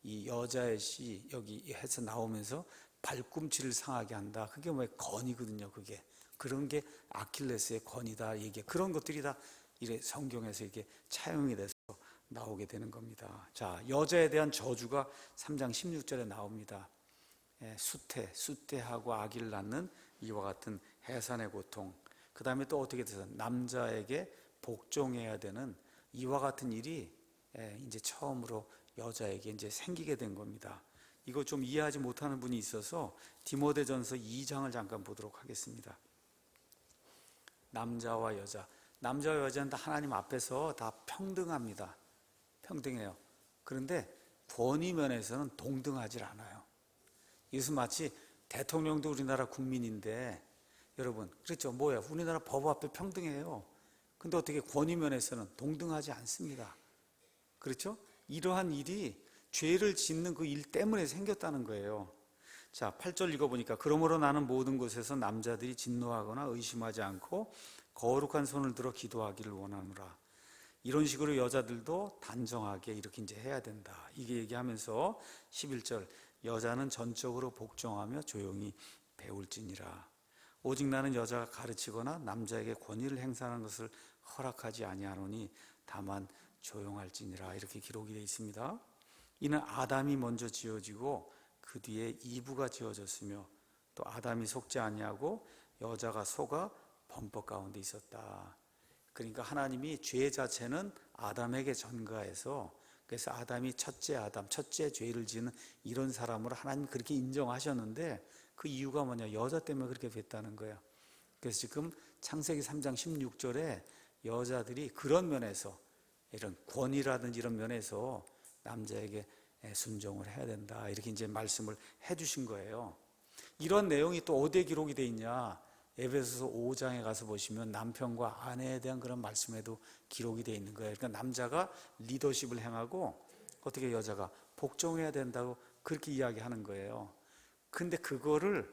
이 여자의 씨 여기 해서 나오면서 발꿈치를 상하게 한다. 그게 뭐 건이거든요. 그게 그런 게 아킬레스의 건이다. 이게 그런 것들이 다 이래 성경에서 이게 차용이 돼서 나오게 되는 겁니다. 자, 여자에 대한 저주가 3장 16절에 나옵니다. 수태하고 아기를 낳는 이와 같은 해산의 고통. 그 다음에 또 어떻게 돼서 남자에게 복종해야 되는 이와 같은 일이 이제 처음으로 여자에게 이제 생기게 된 겁니다. 이거 좀 이해하지 못하는 분이 있어서 디모데전서 2장을 잠깐 보도록 하겠습니다. 남자와 여자는 다 하나님 앞에서 다 평등합니다. 평등해요. 그런데 권위 면에서는 동등하지 않아요. 이것은 마치 대통령도 우리나라 국민인데, 여러분 그렇죠? 뭐야, 우리나라 법 앞에 평등해요. 근데 어떻게 권위 면에서는 동등하지 않습니다. 그렇죠? 이러한 일이 죄를 짓는 그 일 때문에 생겼다는 거예요. 자, 8절 읽어보니까 그러므로 나는 모든 곳에서 남자들이 진노하거나 의심하지 않고 거룩한 손을 들어 기도하기를 원하노라. 이런 식으로 여자들도 단정하게 이렇게 이제 해야 된다. 이게 얘기하면서 11절 여자는 전적으로 복종하며 조용히 배울지니라. 오직 나는 여자가 가르치거나 남자에게 권위를 행사하는 것을 허락하지 아니하노니 다만 조용할지니라. 이렇게 기록이 되어 있습니다. 이는 아담이 먼저 지어지고 그 뒤에 이브가 지어졌으며 또 아담이 속지 아니하고 여자가 속아 범법 가운데 있었다. 그러니까 하나님이 죄 자체는 아담에게 전가해서, 그래서 아담이 첫째 죄를 지는 이런 사람으로 하나님 그렇게 인정하셨는데, 그 이유가 뭐냐, 여자 때문에 그렇게 됐다는 거예요. 그래서 지금 창세기 3장 16절에 여자들이 그런 면에서, 이런 권위라든지 이런 면에서 남자에게 순종을 해야 된다, 이렇게 이제 말씀을 해주신 거예요. 이런 내용이 또 어디에 기록이 되어 있냐, 에베소서 5장에 가서 보시면 남편과 아내에 대한 그런 말씀에도 기록이 되어 있는 거예요. 그러니까 남자가 리더십을 행하고 어떻게 여자가 복종해야 된다고 그렇게 이야기하는 거예요. 근데 그거를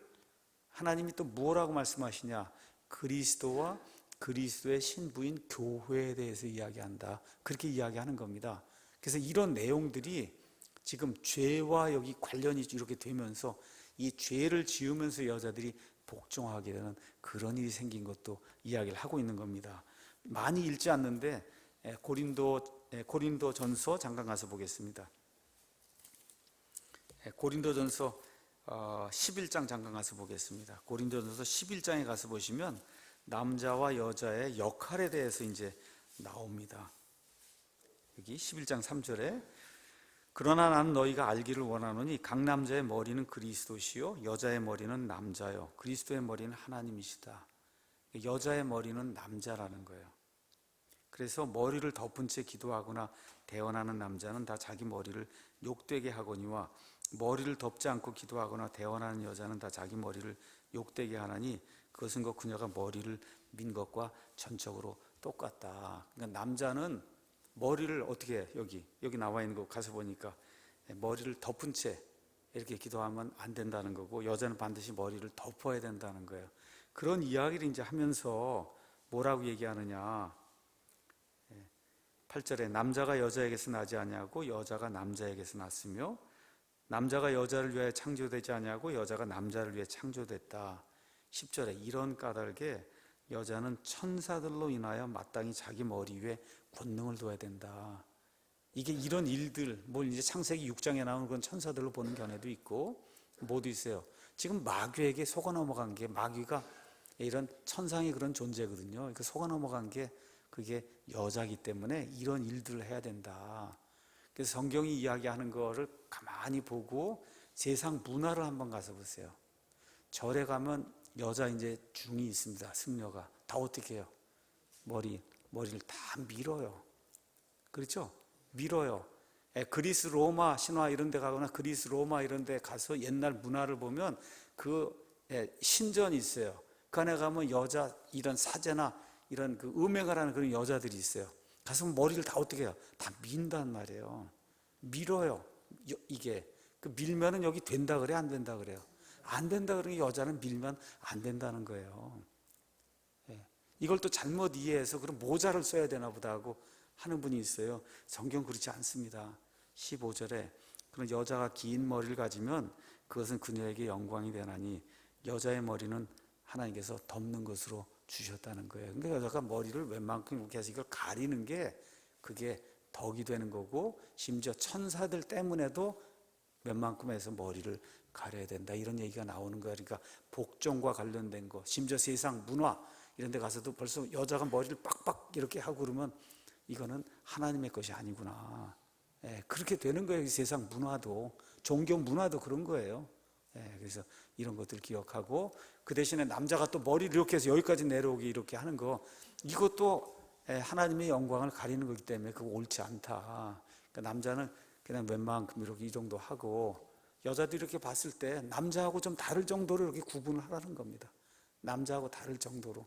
하나님이 또 뭐라고 말씀하시냐, 그리스도와 그리스도의 신부인 교회에 대해서 이야기한다, 그렇게 이야기하는 겁니다. 그래서 이런 내용들이 지금 죄와 여기 관련이 이렇게 되면서 이 죄를 지으면서 여자들이 복종하게 되는 그런 일이 생긴 것도 이야기를 하고 있는 겁니다. 많이 읽지 않는데 고린도전서 잠깐 가서 보겠습니다. 고린도전서 11장 잠깐 가서 보겠습니다. 고린도전서 11장에 가서 보시면 남자와 여자의 역할에 대해서 이제 나옵니다. 여기 11장 3절에 그러나 나는 너희가 알기를 원하노니 각 남자의 머리는 그리스도시요 여자의 머리는 남자요 그리스도의 머리는 하나님이시다. 여자의 머리는 남자라는 거예요. 그래서 머리를 덮은 채 기도하거나 대언하는 남자는 다 자기 머리를 욕되게 하거니와 머리를 덮지 않고 기도하거나 대언하는 여자는 다 자기 머리를 욕되게 하나니 그것은 그녀가 머리를 민 것과 전적으로 똑같다. 그러니까 남자는 머리를 어떻게 해? 여기 나와 있는 거 가서 보니까 머리를 덮은 채 이렇게 기도하면 안 된다는 거고, 여자는 반드시 머리를 덮어야 된다는 거예요. 그런 이야기를 이제 하면서 뭐라고 얘기하느냐, 8절에 남자가 여자에게서 나지 아니하고 여자가 남자에게서 났으며 남자가 여자를 위하여 창조되지 아니하고 여자가 남자를 위해 창조됐다. 10절에 이런 까닭에 여자는 천사들로 인하여 마땅히 자기 머리 위에 권능을 둬야 된다. 이게 이런 일들, 이제 창세기 6장에 나오는 그런 천사들로 보는 견해도 있고 뭐도 있어요. 지금 마귀에게 속아 넘어간 게, 마귀가 이런 천상의 그런 존재거든요. 그 속아 넘어간 게 그게 여자기 때문에 이런 일들을 해야 된다. 그래서 성경이 이야기하는 거를 가만히 보고 세상 문화를 한번 가서 보세요. 절에 가면 여자 이제 중이 있습니다. 승려가 다 어떻게 해요? 머리를 다 밀어요. 그렇죠? 밀어요. 그리스 로마 신화 이런 데 가거나 그리스 로마 이런 데 가서 옛날 문화를 보면 그 신전이 있어요. 그 안에 가면 여자 이런 사제나 이런 그 음행을 하는 그런 여자들이 있어요. 가서 머리를 다 어떻게 해요? 다 민단 말이에요. 밀어요. 이게 그 밀면은 여기 된다 그래, 안 된다 그래요? 안 된다 그러니 여자는 밀면 안 된다는 거예요. 이걸 또 잘못 이해해서 그럼 모자를 써야 되나 보다 하고 하는 분이 있어요. 성경 그렇지 않습니다. 15절에 그런 여자가 긴 머리를 가지면 그것은 그녀에게 영광이 되나니 여자의 머리는 하나님께서 덮는 것으로 주셨다는 거예요. 그러니까 여자가 머리를 웬만큼 이렇게 해서 이걸 가리는 게 그게 덕이 되는 거고, 심지어 천사들 때문에도 웬만큼 해서 머리를 가려야 된다, 이런 얘기가 나오는 거예요. 그러니까 복종과 관련된 거, 심지어 세상 문화 이런 데 가서도 벌써 여자가 머리를 빡빡 이렇게 하고 그러면 이거는 하나님의 것이 아니구나. 그렇게 되는 거예요. 세상 문화도, 종교 문화도 그런 거예요. 그래서 이런 것들 기억하고, 그 대신에 남자가 또 머리를 이렇게 해서 여기까지 내려오게 이렇게 하는 거, 이것도 하나님의 영광을 가리는 거기 때문에 그거 옳지 않다. 그러니까 남자는 그냥 웬만큼 이렇게 이 정도 하고, 여자도 이렇게 봤을 때 남자하고 좀 다를 정도로 이렇게 구분을 하라는 겁니다. 남자하고 다를 정도로.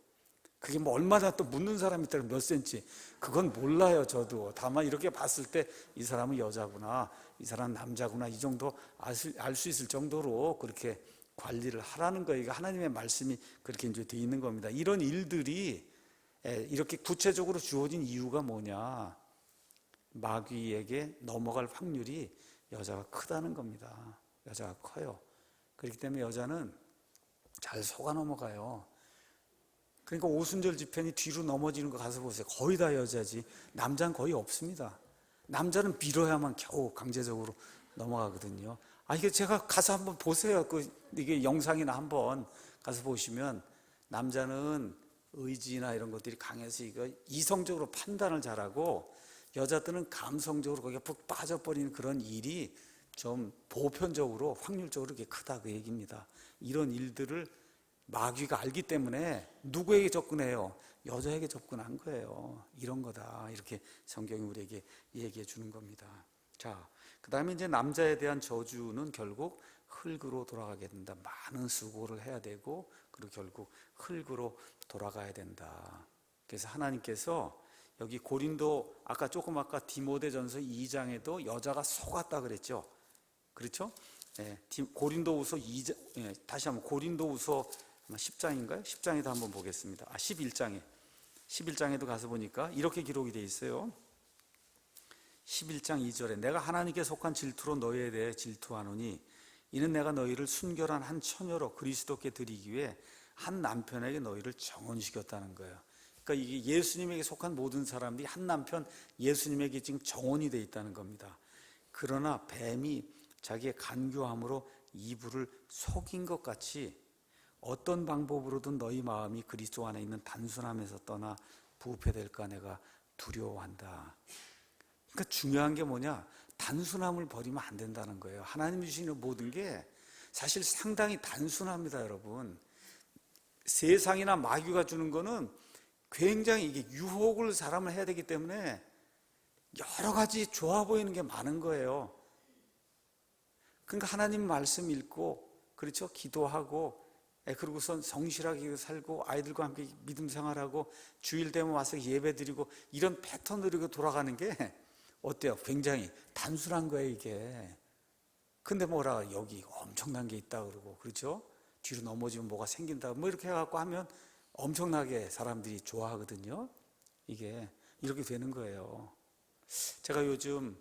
그게 뭐 얼마나 또 묻는 사람이 있다면 몇 센치, 그건 몰라요. 저도 다만 이렇게 봤을 때 이 사람은 여자구나, 이 사람은 남자구나, 이 정도 알 수 있을 정도로 그렇게 관리를 하라는 거예요. 이게 하나님의 말씀이 그렇게 이제 되어 있는 겁니다. 이런 일들이 이렇게 구체적으로 주어진 이유가 뭐냐, 마귀에게 넘어갈 확률이 여자가 크다는 겁니다. 여자가 커요. 그렇기 때문에 여자는 잘 속아 넘어가요. 그러니까 오순절 집회니 뒤로 넘어지는 거 가서 보세요. 거의 다 여자지. 남자는 거의 없습니다. 남자는 빌어야만 겨우 강제적으로 넘어가거든요. 이게 제가 가서 한번 보세요. 이게 영상이나 한번 가서 보시면, 남자는 의지나 이런 것들이 강해서 이거 이성적으로 판단을 잘하고, 여자들은 감성적으로 거기에 푹 빠져버리는 그런 일이 좀 보편적으로 확률적으로 이렇게 크다, 그 얘기입니다. 이런 일들을 마귀가 알기 때문에 누구에게 접근해요? 여자에게 접근한 거예요. 이런 거다, 이렇게 성경이 우리에게 얘기해 주는 겁니다. 자, 그 다음에 이제 남자에 대한 저주는 결국 흙으로 돌아가게 된다. 많은 수고를 해야 되고, 그리고 결국 흙으로 돌아가야 된다. 그래서 하나님께서 여기 고린도, 아까 디모데전서 2장에도 여자가 속았다 그랬죠. 그렇죠? 고린도후서 2장, 다시 한번 고린도후서 10장인가요? 10장에도 한번 보겠습니다. 11장에도 가서 보니까 이렇게 기록이 되어 있어요. 11장 2절에 내가 하나님께 속한 질투로 너희에 대해 질투하노니 이는 내가 너희를 순결한 한 처녀로 그리스도께 드리기 위해 한 남편에게 너희를 정혼시켰다는 거예요. 그러니까 이게 예수님에게 속한 모든 사람들이 한 남편 예수님에게 지금 정혼이 되어 있다는 겁니다. 그러나 뱀이 자기의 간교함으로 이불을 속인 것 같이 어떤 방법으로든 너희 마음이 그리스도 안에 있는 단순함에서 떠나 부패될까 내가 두려워한다. 그러니까 중요한 게 뭐냐, 단순함을 버리면 안 된다는 거예요. 하나님이 주시는 모든 게 사실 상당히 단순합니다, 여러분. 세상이나 마귀가 주는 거는 굉장히 이게 유혹을 사람을 해야 되기 때문에 여러 가지 좋아 보이는 게 많은 거예요. 그러니까 하나님 말씀 읽고, 그렇죠? 기도하고, 그리고선 성실하게 살고, 아이들과 함께 믿음 생활하고, 주일 되면 와서 예배 드리고, 이런 패턴으로 돌아가는 게 어때요? 굉장히 단순한 거예요, 이게. 근데 뭐라, 여기 엄청난 게 있다 그러고, 그렇죠? 뒤로 넘어지면 뭐가 생긴다, 뭐 이렇게 해갖고 하면 엄청나게 사람들이 좋아하거든요. 이게 이렇게 되는 거예요. 제가 요즘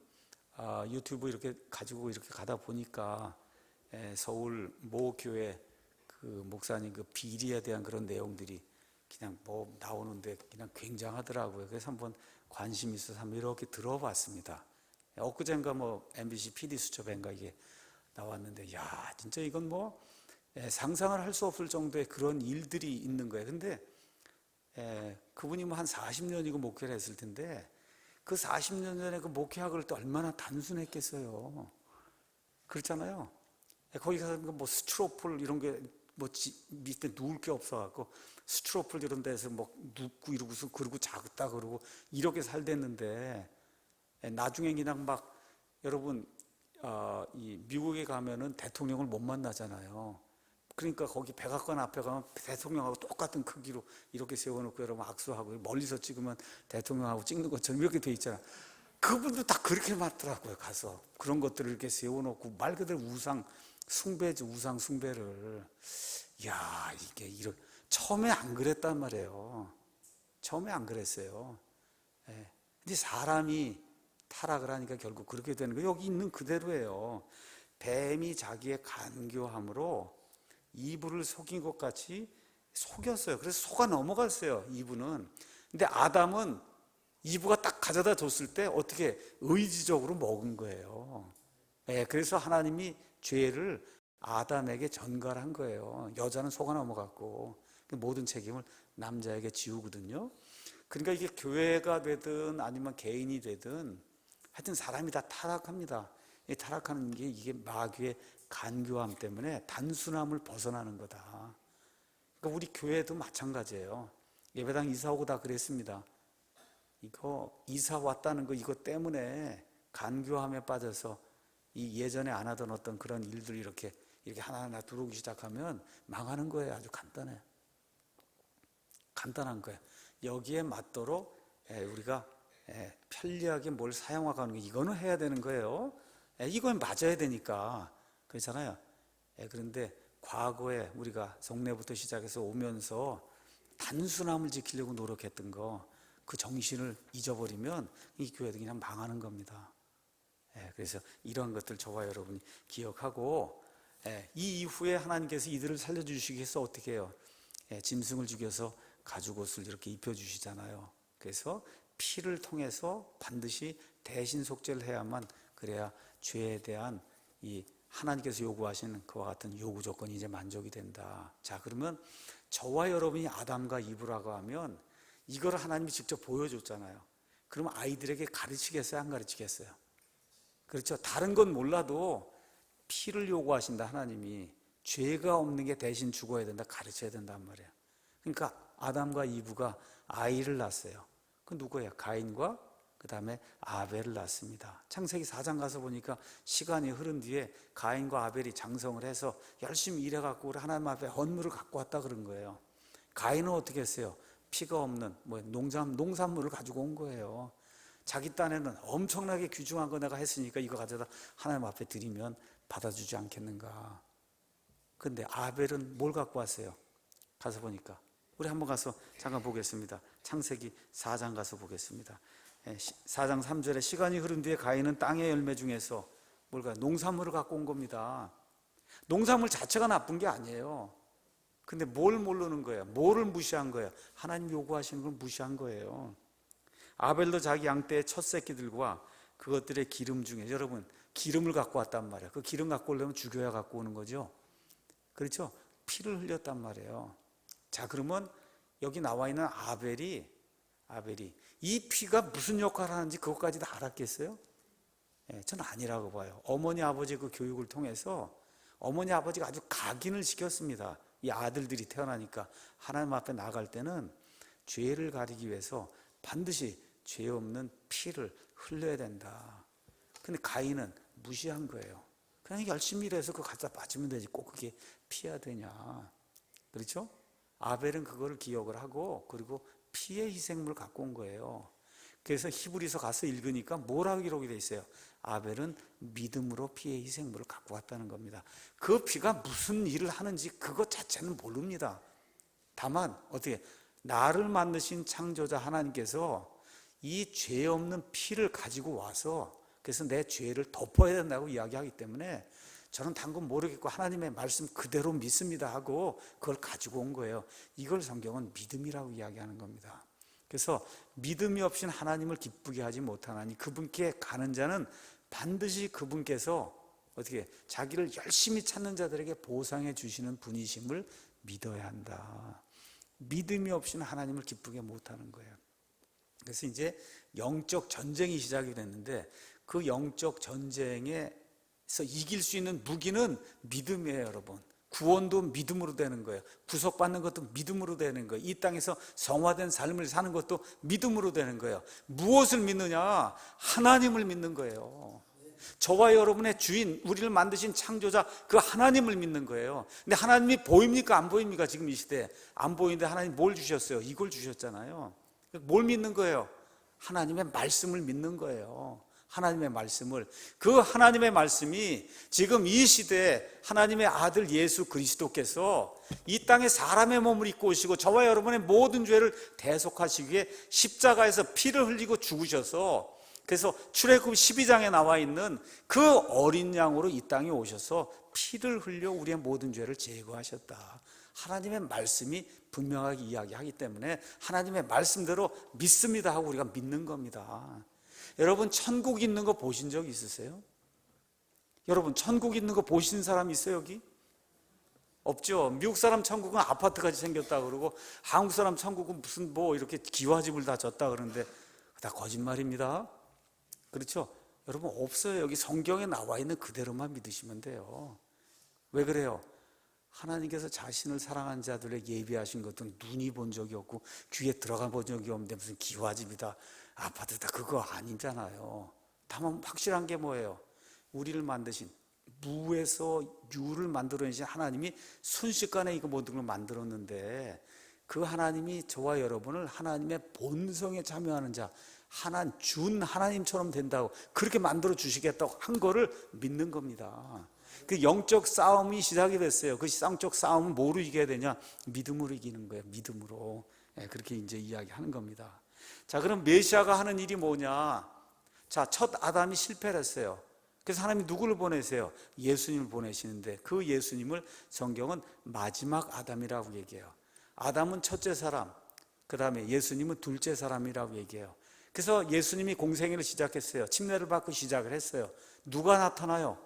유튜브 이렇게 가지고 이렇게 가다 보니까 서울 모 교회 그 목사님 그 비리에 대한 그런 내용들이 그냥 뭐 나오는데 그냥 굉장하더라고요. 그래서 한번 관심 있어서 한번 이렇게 들어봤습니다. 엊그젠가 뭐 MBC PD 수첩인가 이게 나왔는데, 야, 진짜 이건 뭐 상상을 할 수 없을 정도의 그런 일들이 있는 거예요. 근데 그분이 뭐 한 40년이고 목회를 했을 텐데, 그 40년 전에 그 목회학을 또 얼마나 단순했겠어요. 그렇잖아요. 거기 가서 뭐 스트로폴 이런 게 뭐 밑에 누울 게 없어갖고 스트로폴 이런 데서 뭐 눕고 이러고서 그러고 작다 그러고 이렇게 살댔는데, 나중에 그냥 막 여러분 이 미국에 가면은 대통령을 못 만나잖아요. 그러니까 거기 백악관 앞에 가면 대통령하고 똑같은 크기로 이렇게 세워놓고 여러분 악수하고, 멀리서 찍으면 대통령하고 찍는 것처럼 이렇게 돼 있잖아. 그분도 다 그렇게 맞더라고요. 가서 그런 것들을 이렇게 세워놓고 말 그대로 우상 숭배지, 우상 숭배를. 야, 이게 처음에 안 그랬단 말이에요. 처음에 안 그랬어요. 예. 근데 사람이 타락을 하니까 결국 그렇게 되는 거예요. 여기 있는 그대로예요. 뱀이 자기의 간교함으로 이브를 속인 것 같이 속였어요. 그래서 속아 넘어갔어요, 이브는. 근데 아담은 이브가 딱 가져다 줬을 때 어떻게 의지적으로 먹은 거예요. 예, 그래서 하나님이 죄를 아담에게 전가한 거예요. 여자는 속아 넘어갔고 모든 책임을 남자에게 지우거든요. 그러니까 이게 교회가 되든 아니면 개인이 되든 하여튼 사람이 다 타락합니다. 이 타락하는 게 이게 마귀의 간교함 때문에 단순함을 벗어나는 거다. 그러니까 우리 교회도 마찬가지예요. 예배당 이사 오고 다 그랬습니다. 이거 이사 왔다는 거 이것 때문에 간교함에 빠져서 이 예전에 안 하던 어떤 그런 일들이 이렇게 하나하나 들어오기 시작하면 망하는 거예요. 아주 간단해. 간단한 거예요. 여기에 맞도록 우리가 편리하게 뭘 사용하는 거 이거는 해야 되는 거예요. 이건 맞아야 되니까 그렇잖아요. 그런데 과거에 우리가 성례부터 시작해서 오면서 단순함을 지키려고 노력했던 거 그 정신을 잊어버리면 이 교회도 그냥 망하는 겁니다. 그래서 이런 것들 저와 여러분이 기억하고 이 이후에 하나님께서 이들을 살려주시기 위해서 어떻게 해요? 짐승을 죽여서 가죽옷을 이렇게 입혀주시잖아요. 그래서 피를 통해서 반드시 대신 속죄를 해야만 그래야 죄에 대한 이 하나님께서 요구하시는 그와 같은 요구 조건이 이제 만족이 된다. 자, 그러면 저와 여러분이 아담과 이브라고 하면 이걸 하나님이 직접 보여줬잖아요. 그러면 아이들에게 가르치겠어요? 안 가르치겠어요? 그렇죠. 다른 건 몰라도 피를 요구하신다. 하나님이 죄가 없는 게 대신 죽어야 된다. 가르쳐야 된단 말이에요. 그러니까 아담과 이브가 아이를 낳았어요. 그 누구예요? 가인과 그 다음에 아벨을 낳습니다. 창세기 4장 가서 보니까 시간이 흐른 뒤에 가인과 아벨이 장성을 해서 열심히 일해갖고 우리 하나님 앞에 헌물을 갖고 왔다 그런 거예요. 가인은 어떻게 했어요? 피가 없는 농산물을 가지고 온 거예요. 자기 딴에는 엄청나게 귀중한 거 내가 했으니까 이거 가져다 하나님 앞에 드리면 받아주지 않겠는가. 근데 아벨은 뭘 갖고 왔어요? 가서 보니까 우리 한번 가서 잠깐 보겠습니다. 창세기 4장 가서 보겠습니다. 4장 3절에 시간이 흐른 뒤에 가인은 땅의 열매 중에서 농산물을 갖고 온 겁니다. 농산물 자체가 나쁜 게 아니에요. 근데 뭘 모르는 거예요? 뭐를 무시한 거예요? 하나님 요구하시는 걸 무시한 거예요. 아벨도 자기 양떼의 첫 새끼들과 그것들의 기름 중에, 여러분 기름을 갖고 왔단 말이에요. 그 기름 갖고 오려면 죽여야 갖고 오는 거죠. 그렇죠? 피를 흘렸단 말이에요. 자, 그러면 여기 나와 있는 아벨이 이 피가 무슨 역할을 하는지 그것까지 다 알았겠어요? 저는 아니라고 봐요. 어머니 아버지 그 교육을 통해서 어머니 아버지가 아주 각인을 시켰습니다. 이 아들들이 태어나니까 하나님 앞에 나갈 때는 죄를 가리기 위해서 반드시 죄 없는 피를 흘려야 된다. 근데 가인은 무시한 거예요. 그냥 열심히 일해서 그거 갖다 바치면 되지 꼭 그게 피해야 되냐. 그렇죠? 아벨은 그걸 기억을 하고 그리고 피의 희생물을 갖고 온 거예요. 그래서 히브리서 가서 읽으니까 뭐라고 기록이 되어 있어요? 아벨은 믿음으로 피의 희생물을 갖고 왔다는 겁니다. 그 피가 무슨 일을 하는지 그것 자체는 모릅니다. 다만 어떻게 나를 만드신 창조자 하나님께서 이 죄 없는 피를 가지고 와서 그래서 내 죄를 덮어야 된다고 이야기하기 때문에 저는 당근 모르겠고 하나님의 말씀 그대로 믿습니다 하고 그걸 가지고 온 거예요. 이걸 성경은 믿음이라고 이야기하는 겁니다. 그래서 믿음이 없인 하나님을 기쁘게 하지 못하나니 그분께 가는 자는 반드시 그분께서 어떻게 자기를 열심히 찾는 자들에게 보상해 주시는 분이심을 믿어야 한다. 믿음이 없이는 하나님을 기쁘게 못하는 거예요. 그래서 이제 영적 전쟁이 시작이 됐는데 그 영적 전쟁에서 이길 수 있는 무기는 믿음이에요, 여러분. 구원도 믿음으로 되는 거예요. 구속받는 것도 믿음으로 되는 거예요. 이 땅에서 성화된 삶을 사는 것도 믿음으로 되는 거예요. 무엇을 믿느냐? 하나님을 믿는 거예요. 저와 여러분의 주인, 우리를 만드신 창조자 그 하나님을 믿는 거예요. 근데 하나님이 보입니까? 안 보입니까? 지금 이 시대에 안 보이는데 하나님 뭘 주셨어요? 이걸 주셨잖아요. 뭘 믿는 거예요? 하나님의 말씀을 믿는 거예요. 하나님의 말씀을. 그 하나님의 말씀이 지금 이 시대에 하나님의 아들 예수 그리스도께서 이 땅에 사람의 몸을 입고 오시고 저와 여러분의 모든 죄를 대속하시기 위해 십자가에서 피를 흘리고 죽으셔서, 그래서 출애굽 12장에 나와 있는 그 어린 양으로 이 땅에 오셔서 피를 흘려 우리의 모든 죄를 제거하셨다. 하나님의 말씀이 분명하게 이야기하기 때문에 하나님의 말씀대로 믿습니다 하고 우리가 믿는 겁니다. 여러분, 천국 있는 거 보신 적 있으세요? 여러분, 천국 있는 거 보신 사람 있어요 여기? 없죠. 미국 사람 천국은 아파트까지 생겼다 그러고 한국 사람 천국은 무슨 뭐 이렇게 기와집을 다 졌다 그러는데 다 거짓말입니다. 그렇죠? 여러분, 없어요. 여기 성경에 나와 있는 그대로만 믿으시면 돼요. 왜 그래요? 하나님께서 자신을 사랑한 자들에게 예비하신 것은 눈이 본 적이 없고 귀에 들어가 본 적이 없는데 무슨 기와집이다 아파트다 그거 아니잖아요. 다만 확실한 게 뭐예요? 우리를 만드신, 무에서 유를 만들어내신 하나님이 순식간에 이거 모든 걸 만들었는데, 그 하나님이 저와 여러분을 하나님의 본성에 참여하는 자, 하나님처럼 된다고 그렇게 만들어 주시겠다고 한 거를 믿는 겁니다. 그 영적 싸움이 시작이 됐어요. 그 영적 싸움은 뭐로 이겨야 되냐? 믿음으로 이기는 거예요. 믿음으로. 그렇게 이제 이야기하는 겁니다. 자, 그럼 메시아가 하는 일이 뭐냐? 자, 첫 아담이 실패를 했어요. 그래서 하나님이 누구를 보내세요? 예수님을 보내시는데, 그 예수님을 성경은 마지막 아담이라고 얘기해요. 아담은 첫째 사람, 그 다음에 예수님은 둘째 사람이라고 얘기해요. 그래서 예수님이 공생애를 시작했어요. 침례를 받고 시작을 했어요. 누가 나타나요?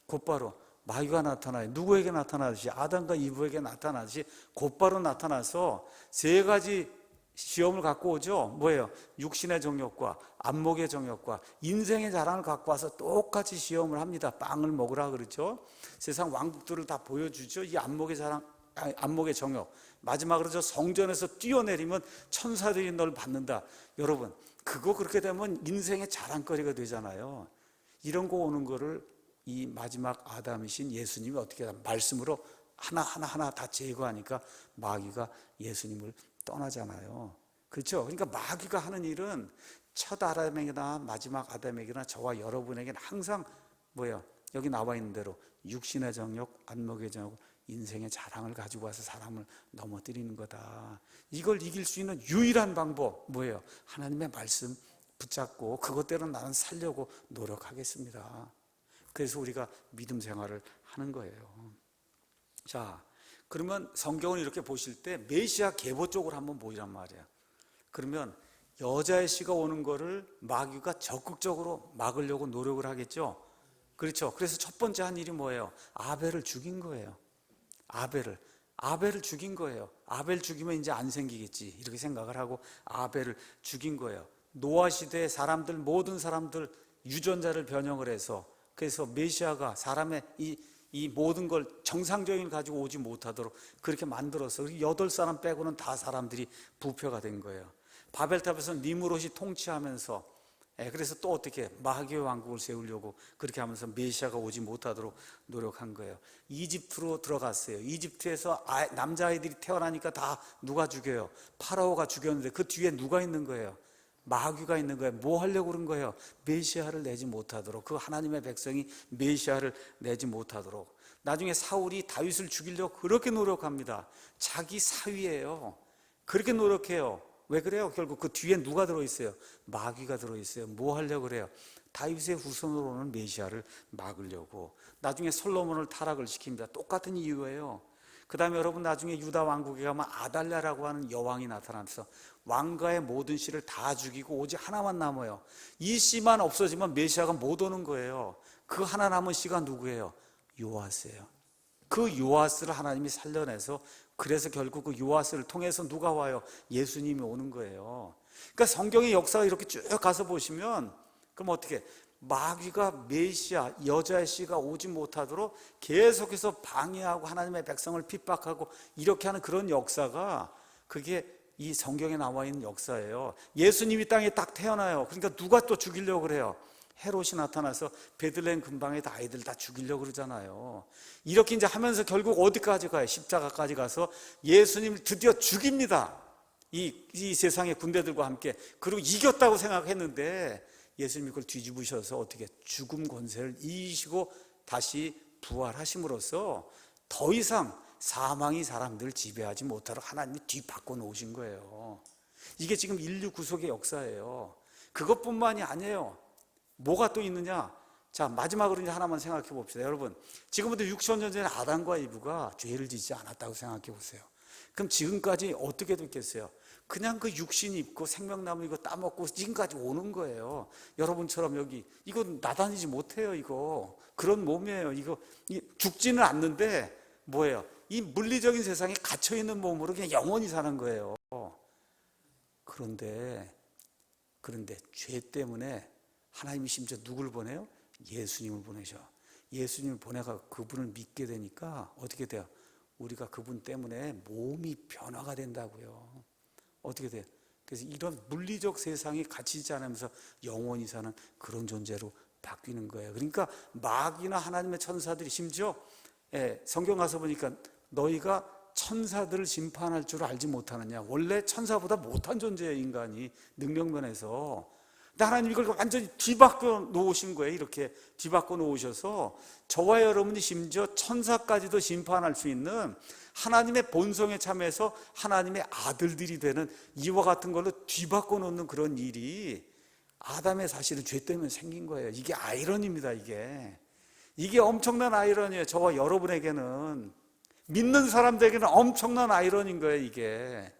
곧바로 마귀가 나타나요. 누구에게 나타나듯이? 아담과 이브에게 나타나듯이 곧바로 나타나서 세 가지 시험을 갖고 오죠. 뭐예요? 육신의 정욕과 안목의 정욕과 인생의 자랑을 갖고 와서 똑같이 시험을 합니다. 빵을 먹으라 그러죠. 세상 왕국들을 다 보여주죠. 이 안목의 자랑, 안목의 정욕. 마지막으로 저 성전에서 뛰어내리면 천사들이 널 받는다. 여러분, 그거 그렇게 되면 인생의 자랑거리가 되잖아요. 이런 거 오는 거를 이 마지막 아담이신 예수님이 어떻게 하냐? 말씀으로 하나하나 다 제거하니까 마귀가 예수님을 떠나잖아요. 그렇죠? 그러니까 마귀가 하는 일은 첫 아담에게나 마지막 아담에게나 저와 여러분에게는 항상 뭐예요? 여기 나와 있는 대로 육신의 정욕, 안목의 정욕, 인생의 자랑을 가지고 와서 사람을 넘어뜨리는 거다. 이걸 이길 수 있는 유일한 방법 뭐예요? 하나님의 말씀 붙잡고 그것대로 나는 살려고 노력하겠습니다. 그래서 우리가 믿음 생활을 하는 거예요. 자, 그러면 성경을 이렇게 보실 때 메시아 계보 쪽으로 한번 보이란 말이에요. 그러면 여자의 씨가 오는 거를 마귀가 적극적으로 막으려고 노력을 하겠죠. 그렇죠. 그래서 첫 번째 한 일이 뭐예요? 아벨을 죽인 거예요. 아벨을 죽인 거예요. 아벨 죽이면 이제 안 생기겠지 이렇게 생각을 하고 아벨을 죽인 거예요. 노아 시대의 사람들, 모든 사람들 유전자를 변형을 해서, 그래서 메시아가 사람의 이 모든 걸 정상적인 가지고 오지 못하도록 그렇게 만들어서 8사람 빼고는 다 사람들이 부패가 된 거예요. 바벨탑에서 니므롯이 통치하면서, 그래서 또 어떻게 마귀의 왕국을 세우려고 그렇게 하면서 메시아가 오지 못하도록 노력한 거예요. 이집트로 들어갔어요. 이집트에서 남자아이들이 태어나니까 다 누가 죽여요? 파라오가 죽였는데 그 뒤에 누가 있는 거예요? 마귀가 있는 거예요. 뭐 하려고 그런 거예요? 메시아를 내지 못하도록, 그 하나님의 백성이 메시아를 내지 못하도록. 나중에 사울이 다윗을 죽이려고 그렇게 노력합니다. 자기 사위예요. 그렇게 노력해요. 왜 그래요? 결국 그 뒤에 누가 들어있어요? 마귀가 들어있어요. 뭐 하려고 그래요? 다윗의 후손으로 오는 메시아를 막으려고. 나중에 솔로몬을 타락을 시킵니다. 똑같은 이유예요. 그 다음에 여러분, 나중에 유다 왕국에 가면 아달랴라고 하는 여왕이 나타나서 왕가의 모든 씨를 다 죽이고 오직 하나만 남아요. 이 씨만 없어지면 메시아가 못 오는 거예요. 그 하나 남은 씨가 누구예요? 요아스예요. 그 요아스를 하나님이 살려내서, 그래서 결국 그 요아스를 통해서 누가 와요? 예수님이 오는 거예요. 그러니까 성경의 역사가 이렇게 쭉 가서 보시면, 그럼 어떻게? 마귀가 메시아, 여자의 씨가 오지 못하도록 계속해서 방해하고 하나님의 백성을 핍박하고 이렇게 하는 그런 역사가, 그게 이 성경에 나와 있는 역사예요. 예수님이 땅에 딱 태어나요. 그러니까 누가 또 죽이려고 그래요? 헤롯이 나타나서 베들레헴 근방에 다 아이들 다 죽이려고 그러잖아요. 이렇게 이제 하면서 결국 어디까지 가요? 십자가까지 가서 예수님을 드디어 죽입니다. 이 세상의 군대들과 함께. 그리고 이겼다고 생각했는데 예수님이 그걸 뒤집으셔서 어떻게 죽음 권세를 이기시고 다시 부활하심으로써 더 이상 사망이 사람들을 지배하지 못하도록 하나님이 뒤바꿔 놓으신 거예요. 이게 지금 인류 구속의 역사예요. 그것뿐만이 아니에요. 뭐가 또 있느냐? 자, 마지막으로 이제 하나만 생각해 봅시다. 여러분, 지금부터 6,000년 전에 아담과 이브가 죄를 짓지 않았다고 생각해 보세요. 그럼 지금까지 어떻게 됐겠어요? 그냥 그 육신 입고 생명나무 이거 따먹고 지금까지 오는 거예요. 여러분처럼 여기 이거 나다니지 못해요. 이거 그런 몸이에요. 이거 죽지는 않는데 뭐예요? 이 물리적인 세상에 갇혀 있는 몸으로 그냥 영원히 사는 거예요. 그런데 죄 때문에 하나님이 심지어 누굴 보내요? 예수님을 보내셔. 예수님을 보내가 그분을 믿게 되니까 어떻게 돼요? 우리가 그분 때문에 몸이 변화가 된다고요. 어떻게 돼요? 그래서 이런 물리적 세상에 갇히지 않으면서 영원히 사는 그런 존재로 바뀌는 거예요. 그러니까 마귀나 하나님의 천사들이 심지어 성경 가서 보니까 너희가 천사들을 심판할 줄 알지 못하느냐. 원래 천사보다 못한 존재예요, 인간이 능력면에서. 근데 하나님 이걸 완전히 뒤바꿔 놓으신 거예요. 이렇게 뒤바꿔 놓으셔서 저와 여러분이 심지어 천사까지도 심판할 수 있는 하나님의 본성에 참여해서 하나님의 아들들이 되는 이와 같은 걸로 뒤바꿔 놓는 그런 일이 아담의 사실은 죄 때문에 생긴 거예요. 이게 아이러니입니다. 이게 엄청난 아이러니예요. 저와 여러분에게는, 믿는 사람들에게는 엄청난 아이러니인 거예요. 이게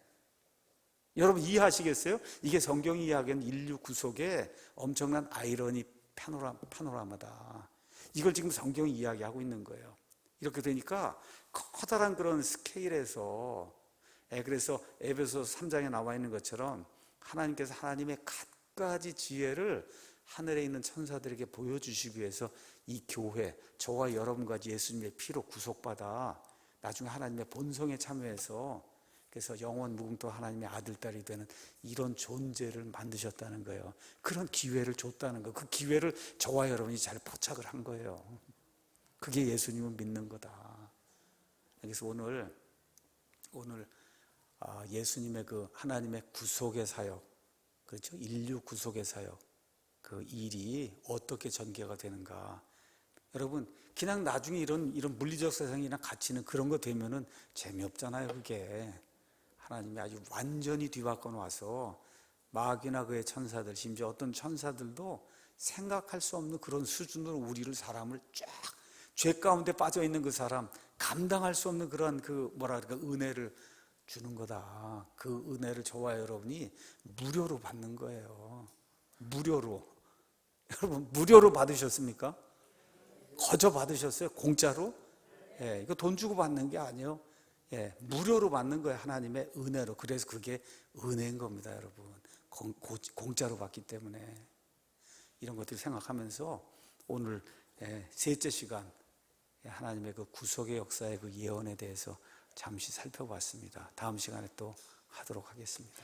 여러분 이해하시겠어요? 이게 성경이 이야기하는 인류 구속의 엄청난 아이러니 파노라마다. 이걸 지금 성경이 이야기하고 있는 거예요. 이렇게 되니까 커다란 그런 스케일에서, 그래서 에베소서 3장에 나와 있는 것처럼 하나님께서 하나님의 갖가지 지혜를 하늘에 있는 천사들에게 보여주시기 위해서 이 교회, 저와 여러분과 예수님의 피로 구속받아 나중에 하나님의 본성에 참여해서 그래서 영원 무궁토 하나님의 아들, 딸이 되는 이런 존재를 만드셨다는 거예요. 그런 기회를 줬다는 거예요. 그 기회를 저와 여러분이 잘 포착을 한 거예요. 그게 예수님을 믿는 거다. 그래서 오늘 예수님의 그 하나님의 구속의 사역, 그렇죠? 인류 구속의 사역, 그 일이 어떻게 전개가 되는가. 여러분, 그냥 나중에 이런 물리적 세상이나 가치는 그런 거 되면은 재미없잖아요. 그게 하나님이 아주 완전히 뒤바꿔 놔서 마귀나 그의 천사들, 심지어 어떤 천사들도 생각할 수 없는 그런 수준으로 사람을 쫙 죄 가운데 빠져 있는 그 사람 감당할 수 없는 그런 그 은혜를 주는 거다. 그 은혜를 저와 여러분이 무료로 받는 거예요. 무료로. 여러분 무료로 받으셨습니까? 거저 받으셨어요? 공짜로? 이거 돈 주고 받는 게 아니에요. 무료로 받는 거예요. 하나님의 은혜로. 그래서 그게 은혜인 겁니다, 여러분. 공짜로 받기 때문에. 이런 것들 생각하면서 오늘 셋째 시간 하나님의 그 구속의 역사의 그 예언에 대해서 잠시 살펴봤습니다. 다음 시간에 또 하도록 하겠습니다.